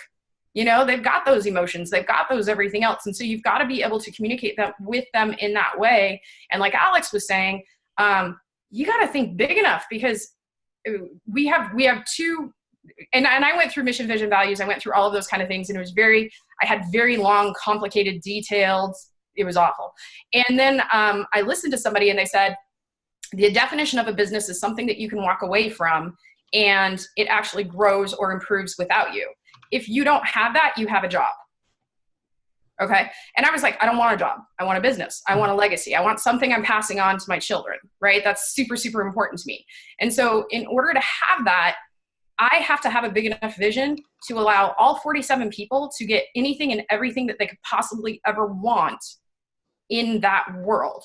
You know, they've got those emotions, they've got those everything else. And so you've got to be able to communicate that with them in that way. And like Alex was saying, you got to think big enough, because we have two, and I went through mission, vision, values. I went through all of those kind of things. And it was I had very long, complicated, detailed, it was awful. And then I listened to somebody and they said, the definition of a business is something that you can walk away from and it actually grows or improves without you. If you don't have that, you have a job. Okay. And I was like, I don't want a job. I want a business. I want a legacy. I want something I'm passing on to my children, right? That's super, super important to me. And so in order to have that, I have to have a big enough vision to allow all 47 people to get anything and everything that they could possibly ever want in that world,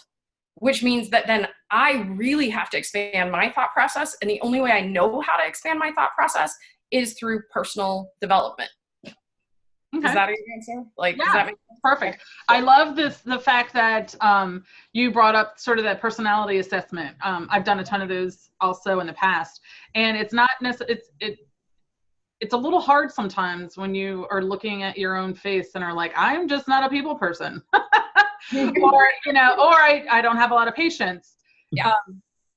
which means that then I really have to expand my thought process. And the only way I know how to expand my thought process is through personal development. Okay. Is that your answer? Like, yeah, does that make sense? Perfect. I love the fact that you brought up sort of that personality assessment. I've done a ton of those also in the past, and it's not necessarily, it's a little hard sometimes when you are looking at your own face and are like, I'm just not a people person. Or, you know, or I don't have a lot of patience. Yeah.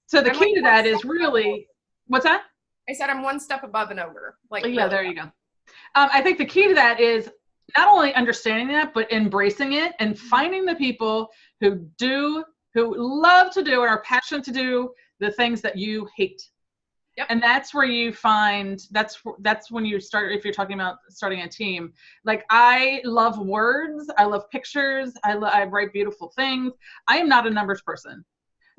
So the key to that is really, what's that? I said I'm one step above and over. Like, yeah, there you go. I think the key to that is not only understanding that, but embracing it and finding the people who love to do and are passionate to do the things that you hate. Yep. And that's where you find, that's when you start, if you're talking about starting a team. Like, I love words. I love pictures. I write beautiful things. I am not a numbers person,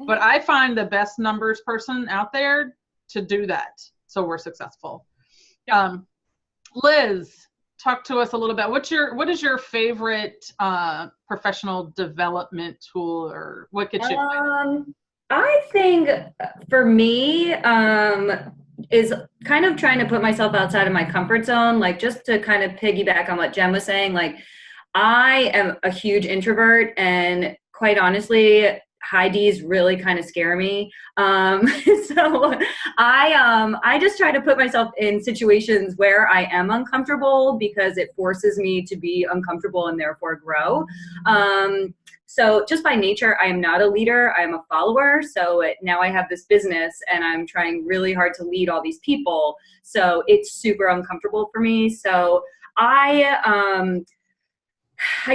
but I find the best numbers person out there to do that. So we're successful. Liz, talk to us a little bit. What is your favorite professional development tool, or what gets you? I think for me is kind of trying to put myself outside of my comfort zone, like just to kind of piggyback on what Jen was saying. Like, I am a huge introvert, and quite honestly, high D's really kind of scare me. So I just try to put myself in situations where I am uncomfortable because it forces me to be uncomfortable and therefore grow. So just by nature, I am not a leader. I am a follower. So now I have this business and I'm trying really hard to lead all these people. So it's super uncomfortable for me. So I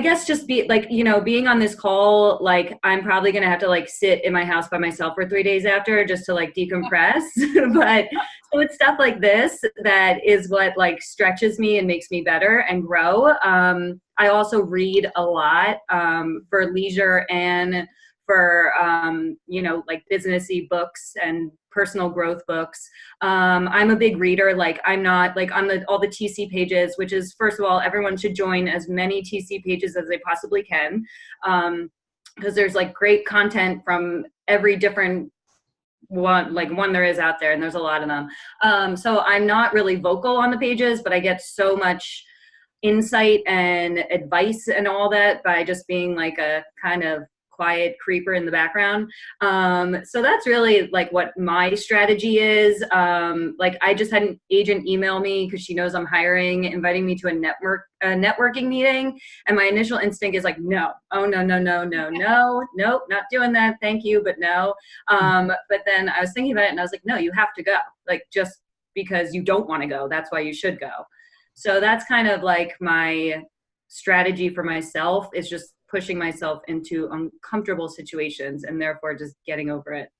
guess just being on this call, like I'm probably going to have to like sit in my house by myself for 3 days after just to like decompress. But so it's stuff like this that is what like stretches me and makes me better and grow. I also read a lot for leisure and for, like businessy books and personal growth books. I'm a big reader. Like I'm not like on all the TC pages, which is, first of all, everyone should join as many TC pages as they possibly can. Because there's like great content from every different one there is out there, and there's a lot of them. So I'm not really vocal on the pages, but I get so much insight and advice and all that by just being like a kind of quiet creeper in the background. So that's really like what my strategy is. Like I just had an agent email me because she knows I'm hiring, inviting me to a networking meeting. And my initial instinct is like, no, oh, no, nope, not doing that. Thank you, but no. But then I was thinking about it and I was like, no, you have to go. Like just because you don't want to go, that's why you should go. So that's kind of like my strategy for myself, is just pushing myself into uncomfortable situations and therefore just getting over it.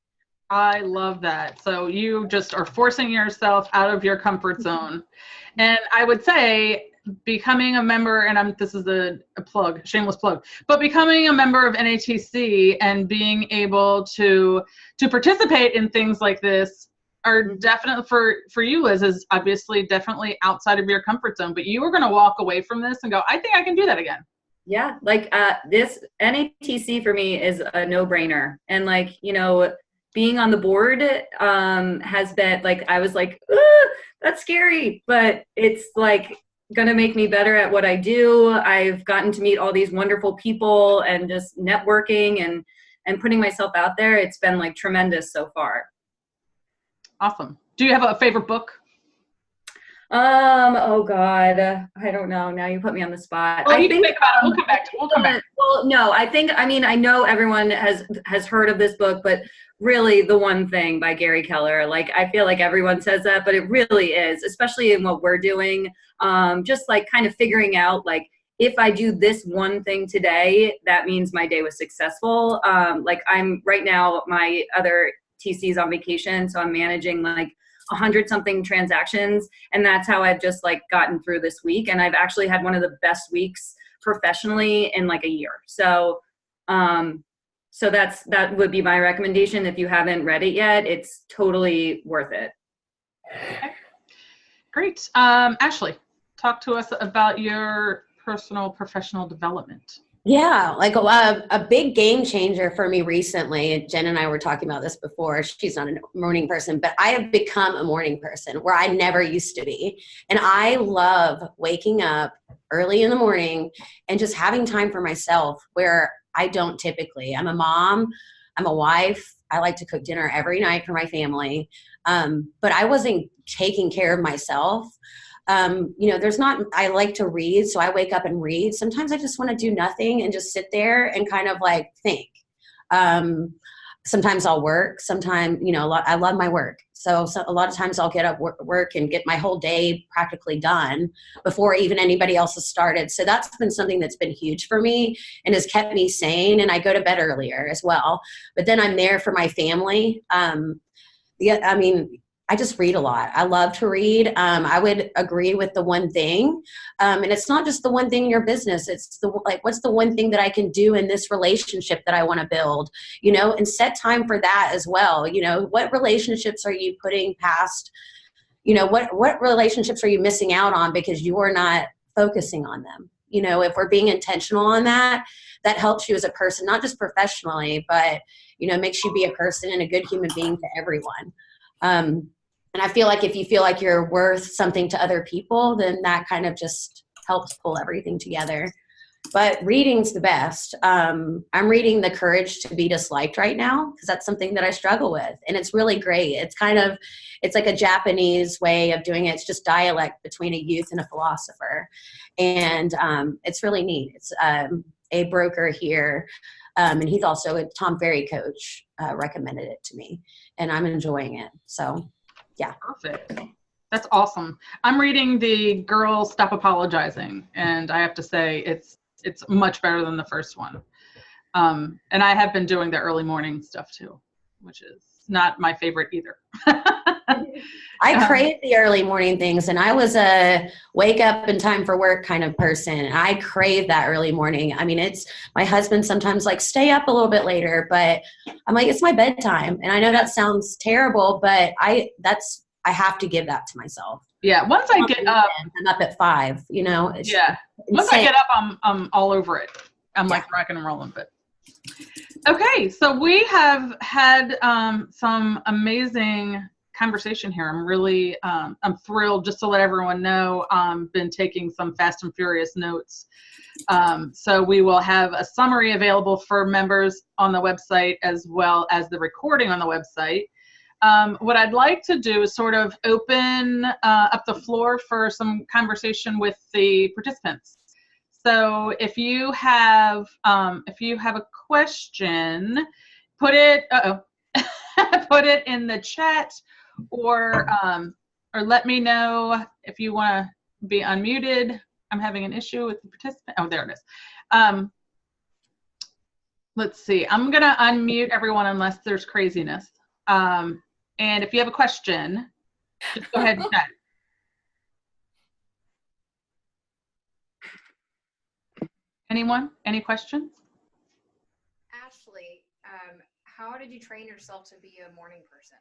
I love that. So you just are forcing yourself out of your comfort zone. And I would say becoming a member, and this is a plug, shameless plug, but becoming a member of NATC and being able to participate in things like this are definitely, for you, Liz, is obviously definitely outside of your comfort zone, but you are going to walk away from this and go, I think I can do that again. Yeah, like this NATC for me is a no-brainer. And like, being on the board has been like, I was like, that's scary, but it's like gonna make me better at what I do. I've gotten to meet all these wonderful people and just networking and putting myself out there. It's been like tremendous so far. Awesome. Do you have a favorite book? Oh God, I don't know. Now you put me on the spot. Well, you can think about it. We'll come back. Well, no, I know everyone has heard of this book, but really The One Thing by Gary Keller. Like, I feel like everyone says that, but it really is, especially in what we're doing. Just like kind of figuring out, like, if I do this one thing today, that means my day was successful. Like I'm right now, my other TC's on vacation, so I'm managing like 100-something transactions, and that's how I've just like gotten through this week. And I've actually had one of the best weeks professionally in like a year. So that would be my recommendation. If you haven't read it yet, it's totally worth it. Okay. Great. Ashley, talk to us about your personal professional development. Yeah, like a big game changer for me recently. Jen and I were talking about this before. She's not a morning person, but I have become a morning person where I never used to be. And I love waking up early in the morning and just having time for myself where I don't typically. I'm a mom, I'm a wife. I like to cook dinner every night for my family. But I wasn't taking care of myself. I like to read, so I wake up and read. Sometimes I just want to do nothing and just sit there and kind of like think. Sometimes I'll work. Sometimes, I love my work. So a lot of times I'll get up, work and get my whole day practically done before even anybody else has started. So that's been something that's been huge for me and has kept me sane. And I go to bed earlier as well. But then I'm there for my family. I just read a lot. I love to read. I would agree with The One Thing. And it's not just the one thing in your business. It's what's the one thing that I can do in this relationship that I want to build, and set time for that as well. What relationships are you putting past, what relationships are you missing out on because you are not focusing on them? If we're being intentional on that, that helps you as a person, not just professionally, but, makes you be a person and a good human being to everyone. And I feel like if you feel like you're worth something to other people, then that kind of just helps pull everything together. but reading's the best. I'm reading The Courage to Be Disliked right now because that's something that I struggle with, and it's really great. It's like a Japanese way of doing it. It's just dialect between a youth and a philosopher, and it's really neat. It's a broker here, and he's also a Tom Ferry coach. Recommended it to me, and I'm enjoying it. So, yeah. Perfect. That's awesome. I'm reading The Girl Stop Apologizing, and I have to say it's much better than the first one. And I have been doing the early morning stuff too, which is not my favorite either. I crave the early morning things, and I was a wake up in time for work kind of person. I crave that early morning. I mean, it's my husband sometimes like stay up a little bit later, but I'm like, it's my bedtime. And I know that sounds terrible, but I have to give that to myself. Yeah. Once I get up, I'm up at 5, you know? Once I get up, I'm all over it. I'm like rocking and rolling, but okay. So we have had some amazing conversation here. I'm really, I'm thrilled just to let everyone know, been taking some fast and furious notes. So we will have a summary available for members on the website as well as the recording on the website. What I'd like to do is sort of open up the floor for some conversation with the participants. So if you have a question, put it put it in the chat, or let me know if you want to be unmuted. I'm having an issue with the participant. Oh, there it is. Let's see. I'm gonna unmute everyone unless there's craziness. And if you have a question, just go ahead and chat. Anyone? Any questions? Ashley, how did you train yourself to be a morning person?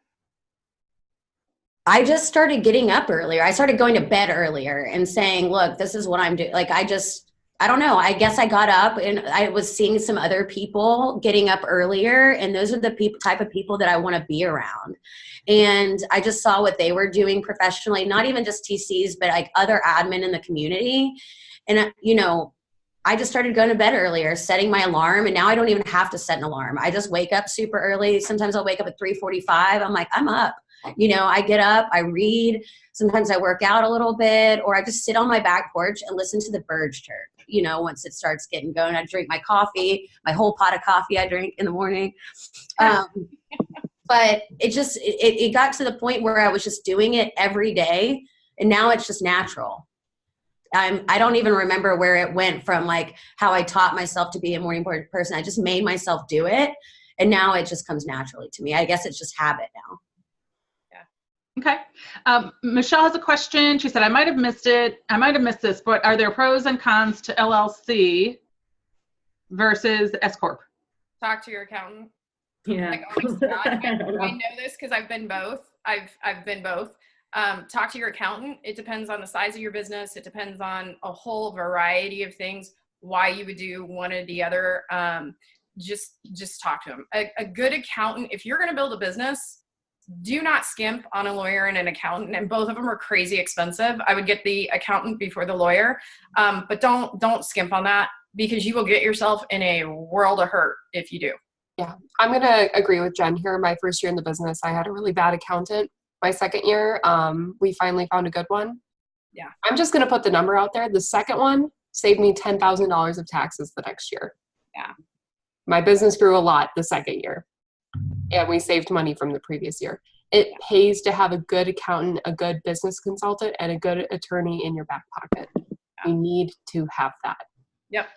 I just started getting up earlier. I started going to bed earlier and saying, look, this is what I'm doing. Like, I don't know. I guess I got up and I was seeing some other people getting up earlier, and those are the type of people that I want to be around. And I just saw what they were doing professionally, not even just TCs, but like other admin in the community. And, you know, I just started going to bed earlier, setting my alarm, and now I don't even have to set an alarm. I just wake up super early. Sometimes I'll wake up at 3:45. I'm like, I'm up. You know, I get up, I read. Sometimes I work out a little bit, or I just sit on my back porch and listen to the birds chirp. You know, once it starts getting going, I drink my coffee, my whole pot of coffee I drink in the morning. But it got to the point where I was just doing it every day, and now it's just natural. I don't even remember where it went from, like how I taught myself to be a morning person. I just made myself do it, and now it just comes naturally to me. I guess it's just habit now. Okay. Michelle has a question. She said, I might have missed it. I might have missed this, but are there pros and cons to LLC versus S Corp? Talk to your accountant. Yeah. Like, honest to God, I know this because I've been both. I've been both. Talk to your accountant. It depends on the size of your business. It depends on a whole variety of things, why you would do one or the other. Just talk to them. A good accountant, if you're going to build a business, do not skimp on a lawyer and an accountant, and both of them are crazy expensive. I would get the accountant before the lawyer, but don't skimp on that, because you will get yourself in a world of hurt if you do. Yeah, I'm going to agree with Jen here. My first year in the business, I had a really bad accountant. My second year, we finally found a good one. Yeah. I'm just going to put the number out there. The second one saved me $10,000 of taxes the next year. Yeah. My business grew a lot the second year, and we saved money from the previous year. It pays to have a good accountant, a good business consultant, and a good attorney in your back pocket. You need to have that. Yep.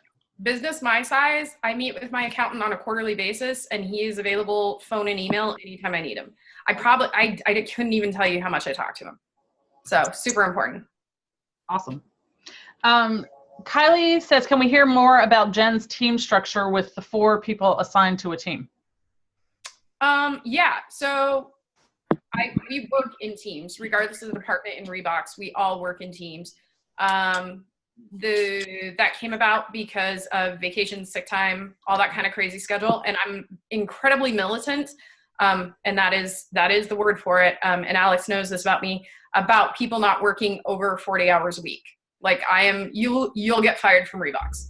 Business my size, I meet with my accountant on a quarterly basis, and he is available phone and email anytime I need him. I couldn't even tell you how much I talk to him. So super important. Awesome. Kylie says, can we hear more about Jen's team structure with the 4 people assigned to a team? Yeah, so we work in teams, regardless of the department in Reeboks. We all work in teams. That came about because of vacation, sick time, all that kind of crazy schedule. And I'm incredibly militant. And that is the word for it. And Alex knows this about me, about people not working over 40 hours a week. Like you'll get fired from Reeboks.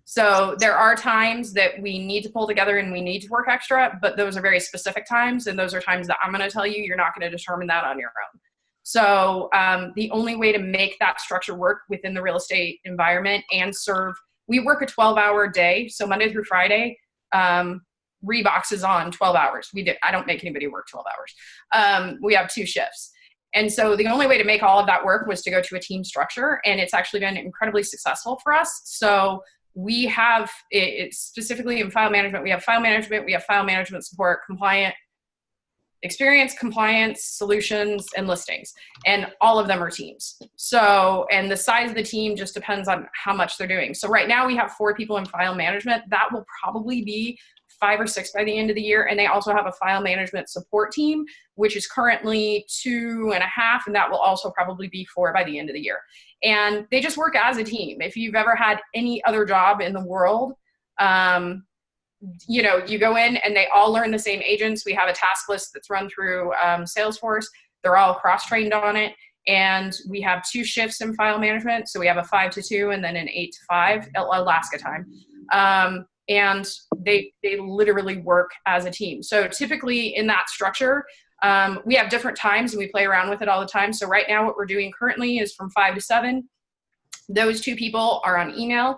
So there are times that we need to pull together and we need to work extra, but those are very specific times. And those are times that I'm going to tell you, you're not going to determine that on your own. So the only way to make that structure work within the real estate environment and serve, we work a 12-hour day. So Monday through Friday, Reeboks is on 12 hours. I don't make anybody work 12 hours. We have 2 shifts. And so the only way to make all of that work was to go to a team structure. And it's actually been incredibly successful for us. So we have it specifically in file management. We have file management support, experience, compliance, solutions, and listings. And all of them are teams. So, and the size of the team just depends on how much they're doing. So right now we have 4 people in file management. That will probably be 5 or 6 by the end of the year. And they also have a file management support team, which is currently 2.5, and that will also probably be 4 by the end of the year. And they just work as a team. If you've ever had any other job in the world, you know, you go in and they all learn the same agents. We have a task list that's run through Salesforce. They're all cross-trained on it. And we have 2 shifts in file management. So we have a 5 to 2 and then an 8 to 5 Alaska time. And they literally work as a team. So typically in that structure, we have different times and we play around with it all the time. So right now what we're doing currently is from 5 to 7. Those 2 people are on email.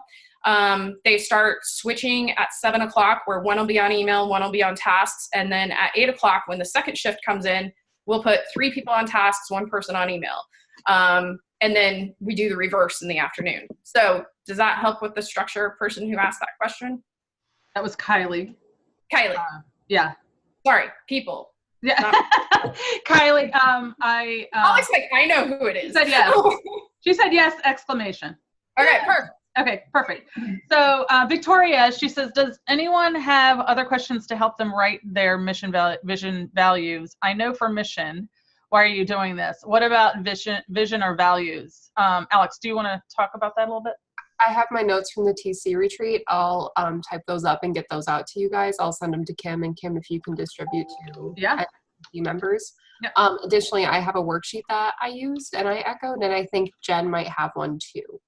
They start switching at 7 o'clock where one will be on email, one will be on tasks. And then at 8 o'clock, when the second shift comes in, we'll put 3 people on tasks, 1 person on email. And then we do the reverse in the afternoon. So does that help with the structure person who asked that question? That was Kylie. Kylie. Yeah. Sorry, people. Yeah. Kylie, Alex, like, I know who it is. She said yes. She said yes, exclamation. Okay, perfect. Okay, perfect. So Victoria, she says, does anyone have other questions to help them write their vision values? I know for mission, why are you doing this? What about vision or values? Alex, do you want to talk about that a little bit? I have my notes from the TC retreat. I'll type those up and get those out to you guys. I'll send them to Kim, and Kim, if you can distribute to team members. Yeah. Additionally, I have a worksheet that I used and I echoed, and I think Jen might have one too.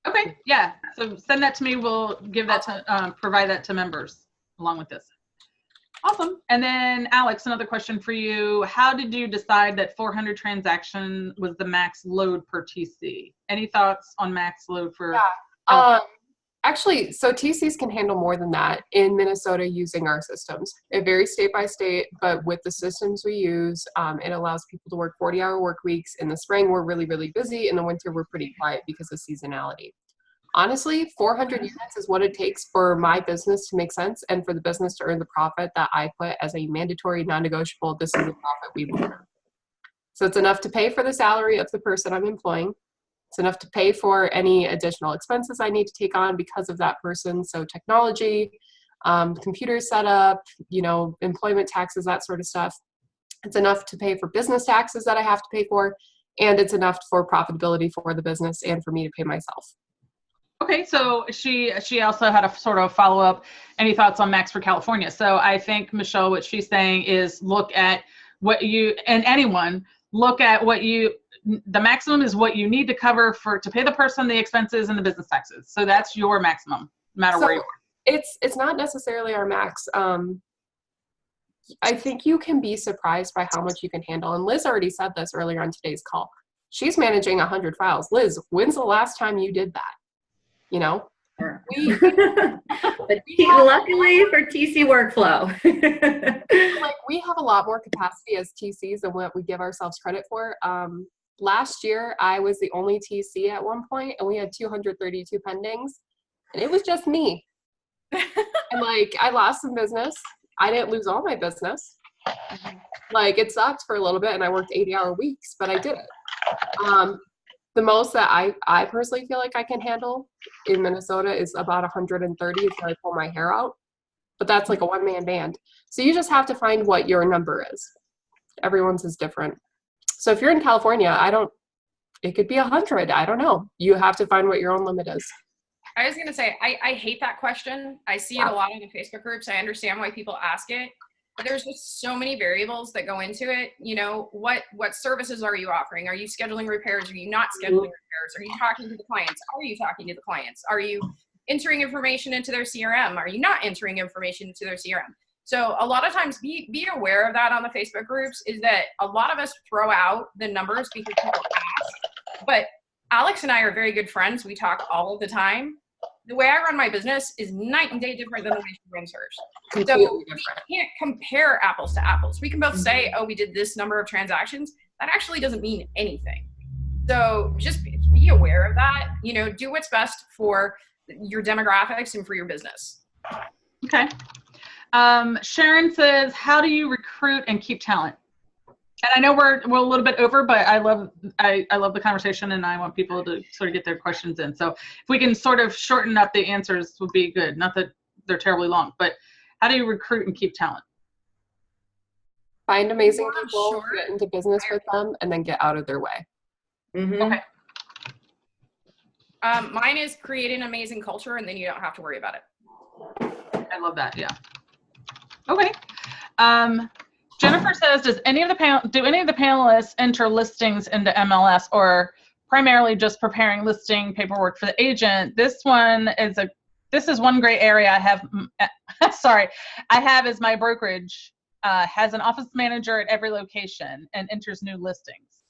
Okay, yeah. So send that to me. We'll give that to provide that to members along with this. Awesome. And then Alex, another question for you. How did you decide that 400 transaction was the max load per TC? Any thoughts on max load for? Yeah. Actually, so TCs can handle more than that in Minnesota using our systems. It varies state by state, but with the systems we use, it allows people to work 40-hour work weeks. In the spring, we're really, really busy. In the winter, we're pretty quiet because of seasonality. Honestly, 400 units is what it takes for my business to make sense and for the business to earn the profit that I put as a mandatory, non-negotiable, this is the profit we want. So it's enough to pay for the salary of the person I'm employing. It's enough to pay for any additional expenses I need to take on because of that person. So technology, computer setup, you know, employment taxes, that sort of stuff. It's enough to pay for business taxes that I have to pay for, and it's enough for profitability for the business and for me to pay myself. Okay, so she also had a sort of follow-up. Any thoughts on max for California? So I think, Michelle, what she's saying is look at what you, and anyone, look at what you, the maximum is what you need to cover to pay the person the expenses and the business taxes. So that's your maximum, no matter where you are. It's not necessarily our max. I think you can be surprised by how much you can handle. And Liz already said this earlier on today's call. She's managing 100 files. Liz, when's the last time you did that? You know, but luckily for TC workflow, like we have a lot more capacity as TCs than what we give ourselves credit for. Last year, I was the only TC at one point, and we had 232 pendings, and it was just me. And like, I lost some business. I didn't lose all my business. Like, it sucked for a little bit, and I worked 80-hour weeks, but I did it. The most that I personally feel like I can handle in Minnesota is about 130 until I pull my hair out. But that's like a one-man band. So you just have to find what your number is. Everyone's is different. So if you're in California, it could be 100. I don't know. You have to find what your own limit is. I was going to say, I hate that question. I see it a lot in the Facebook groups. I understand why people ask it. But there's just so many variables that go into it. You know, what services are you offering? Are you scheduling repairs? Are you not scheduling repairs? Are you talking to the clients? Are you talking to the clients? Are you entering information into their CRM? Are you not entering information into their CRM? So a lot of times be aware of that on the Facebook groups, is that a lot of us throw out the numbers because people ask. But Alex and I are very good friends. We talk all the time. The way I run my business is night and day different than the way she runs hers. So we can't compare apples to apples. We can both say, oh, we did this number of transactions. That actually doesn't mean anything. So just be aware of that. You know, do what's best for your demographics and for your business. Okay. Sharon says, how do you recruit and keep talent? And I know we're a little bit over, but I love the conversation, and I want people to sort of get their questions in. So if we can sort of shorten up the answers would be good. Not that they're terribly long, but how do you recruit and keep talent? Find amazing people, get into business with them, and then get out of their way. Mm-hmm. Okay. Mine is create an amazing culture, and then you don't have to worry about it. I love that. Yeah. Okay. Jennifer says, do any of the panelists enter listings into MLS, or primarily just preparing listing paperwork for the agent? This is one gray area I have. Sorry, I have is my brokerage has an office manager at every location and enters new listings.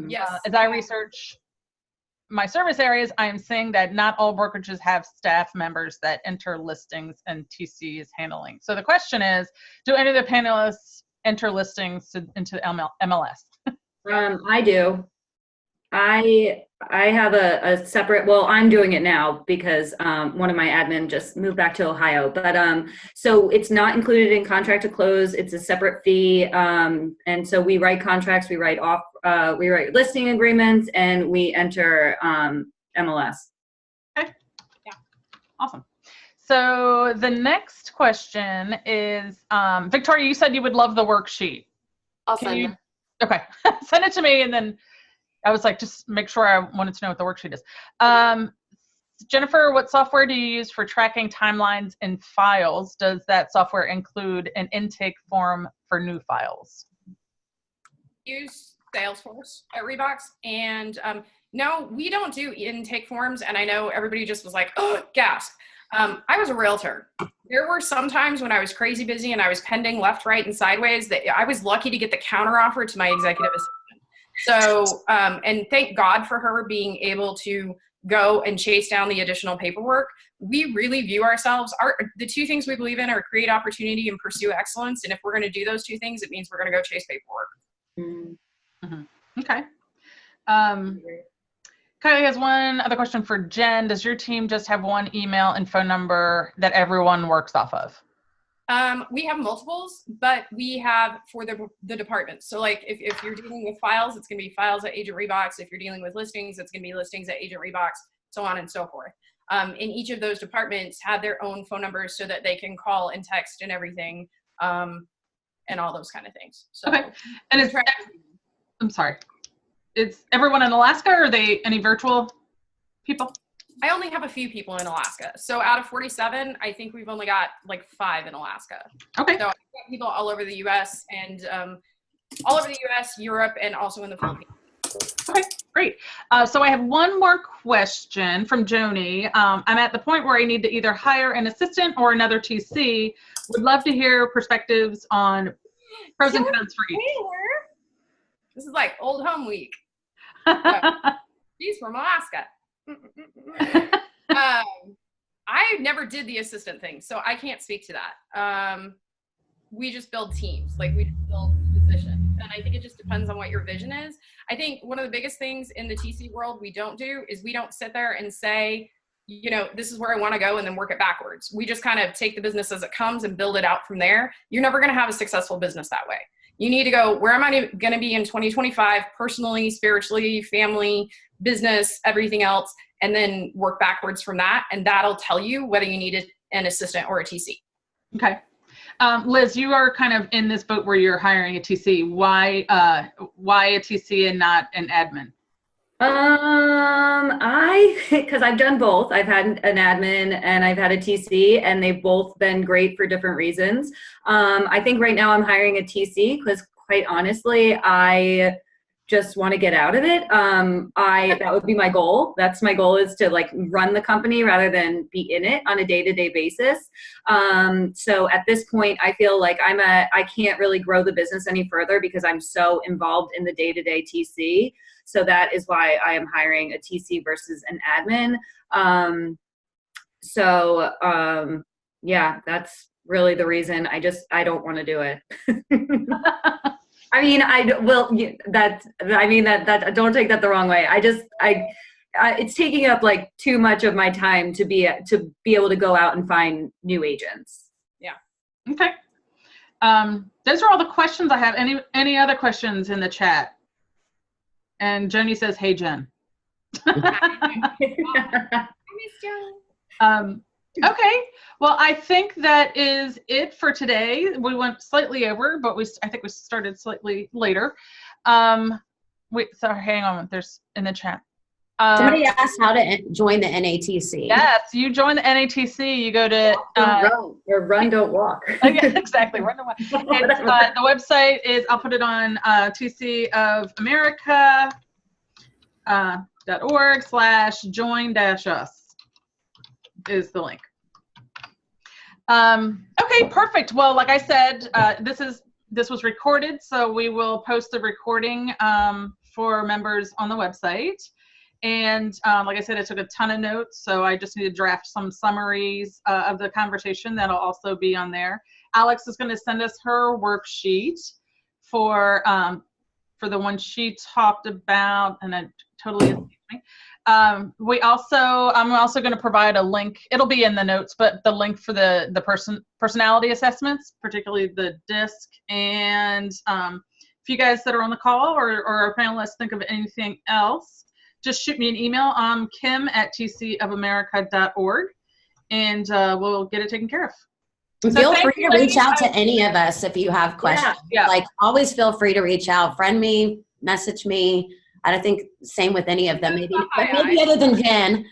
Yes. As I research my service areas, I am seeing that not all brokerages have staff members that enter listings and TC is handling. So the question is, do any of the panelists enter listings into MLS? I do. I have a separate, well, I'm doing it now because one of my admin just moved back to Ohio, but so it's not included in contract to close. It's a separate fee. And so we write contracts, we write listing agreements, and we enter MLS. Okay. Yeah. Awesome. So the next question is, Victoria, you said you would love the worksheet. I'll send it. Okay. Send it to me, and then I was like, just make sure I wanted to know what the worksheet is. Jennifer, what software do you use for tracking timelines in files? Does that software include an intake form for new files? Use Salesforce at Rebox, and no, we don't do intake forms. And I know everybody just was like, oh, gasp. I was a realtor. There were some times when I was crazy busy and I was pending left, right, and sideways that I was lucky to get the counter offer to my executive assistant. So, and thank God for her being able to go and chase down the additional paperwork. We really view ourselves, the two things we believe in are create opportunity and pursue excellence. And if we're going to do those two things, it means we're going to go chase paperwork. Mm-hmm. Okay. Kylie has one other question for Jen. Does your team just have one email and phone number that everyone works off of? We have multiples, but we have for the departments. So like if you're dealing with files, it's going to be files at Agent Rebox. If you're dealing with listings, it's going to be listings at Agent Rebox, so on and so forth. And each of those departments have their own phone numbers so that they can call and text and everything, and all those kind of things. So, okay. And I'm sorry. It's everyone in Alaska, or are they any virtual people? I only have a few people in Alaska. So out of 47, I think we've only got like 5 in Alaska. Okay. So I've got people all over the U.S. and all over the U.S., Europe, and also in the Philippines. Okay, great. So I have one more question from Joni. I'm at the point where I need to either hire an assistant or another TC. Would love to hear perspectives on pros and cons for each. This is like old home week. She's from Alaska. I never did the assistant thing, so I can't speak to that. We just build teams, like we just build positions, and I think it just depends on what your vision is. I think one of the biggest things in the TC world we don't do is we don't sit there and say, you know, this is where I want to go and then work it backwards. We just kind of take the business as it comes and build it out from there. You're never going to have a successful business that way. You need to go, where am I going to be in 2025, personally, spiritually, family, business, everything else, and then work backwards from that. And that'll tell you whether you need an assistant or a TC. Okay. Liz, you are kind of in this boat where you're hiring a TC. Why a TC and not an admin? Because I've done both. I've had an admin and I've had a TC, and they've both been great for different reasons. I think right now I'm hiring a TC because, quite honestly, I just want to get out of it. That would be my goal. That's my goal, is to like run the company rather than be in it on a day-to-day basis. So at this point, I feel like I can't really grow the business any further because I'm so involved in the day-to-day TC. So that is why I am hiring a TC versus an admin. Yeah, that's really the reason. I don't want to do it. I mean, don't take that the wrong way. It's taking up like too much of my time to be able to go out and find new agents. Yeah. Okay. Those are all the questions I have. Any other questions in the chat? And Joni says, "Hey, Jen." I miss Jen. Okay. Well, I think that is it for today. We went slightly over, but I think we started slightly later. So hang on. There's in the chat. Somebody asked how to join the NATC. Yes, you join the NATC. You go to run, don't walk. Yeah, exactly. Run, don't walk. The website is, I'll put it on tcofamerica.org/join-us is the link. Okay, perfect. Well, like I said, this was recorded, so we will post the recording for members on the website. And like I said, I took a ton of notes, so I just need to draft some summaries of the conversation. That'll also be on there. Alex is going to send us her worksheet for the one she talked about, and it totally escaped me. I'm also going to provide a link. It'll be in the notes, but the link for the personality assessments, particularly the DISC. And if you guys that are on the call or our panelists think of anything else, just shoot me an email. I'm kim@tcofamerica.org, and we'll get it taken care of. Feel free to reach out to any of us if you have questions. Yeah. Like, always feel free to reach out, friend me, message me. I think same with any of them, maybe other than Jen.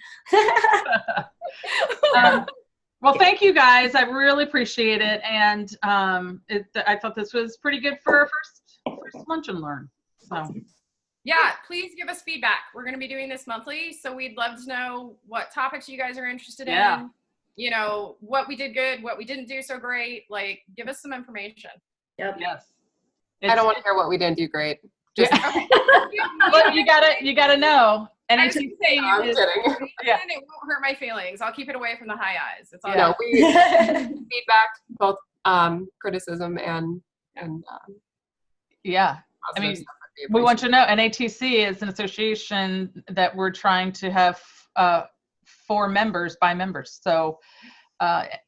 Well, thank you guys. I really appreciate it. And I thought this was pretty good for our first lunch and learn. So. Yeah, please give us feedback. We're going to be doing this monthly, so we'd love to know what topics you guys are interested in. You know, what we did good, what we didn't do so great. Like, give us some information. Yep. Yes. I don't want to hear what we didn't do great. Just, but you gotta know. And I'm kidding. I'm kidding. Yeah. It won't hurt my feelings. I'll keep it away from the high eyes. It's all No, we feedback, both criticism and yeah. I mean, we want you to know NATC is an association that we're trying to have for members by members. So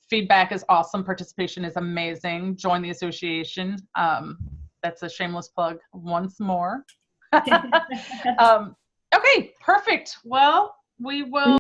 feedback is awesome. Participation is amazing. Join the association. That's a shameless plug once more. Okay, perfect. Well, we will.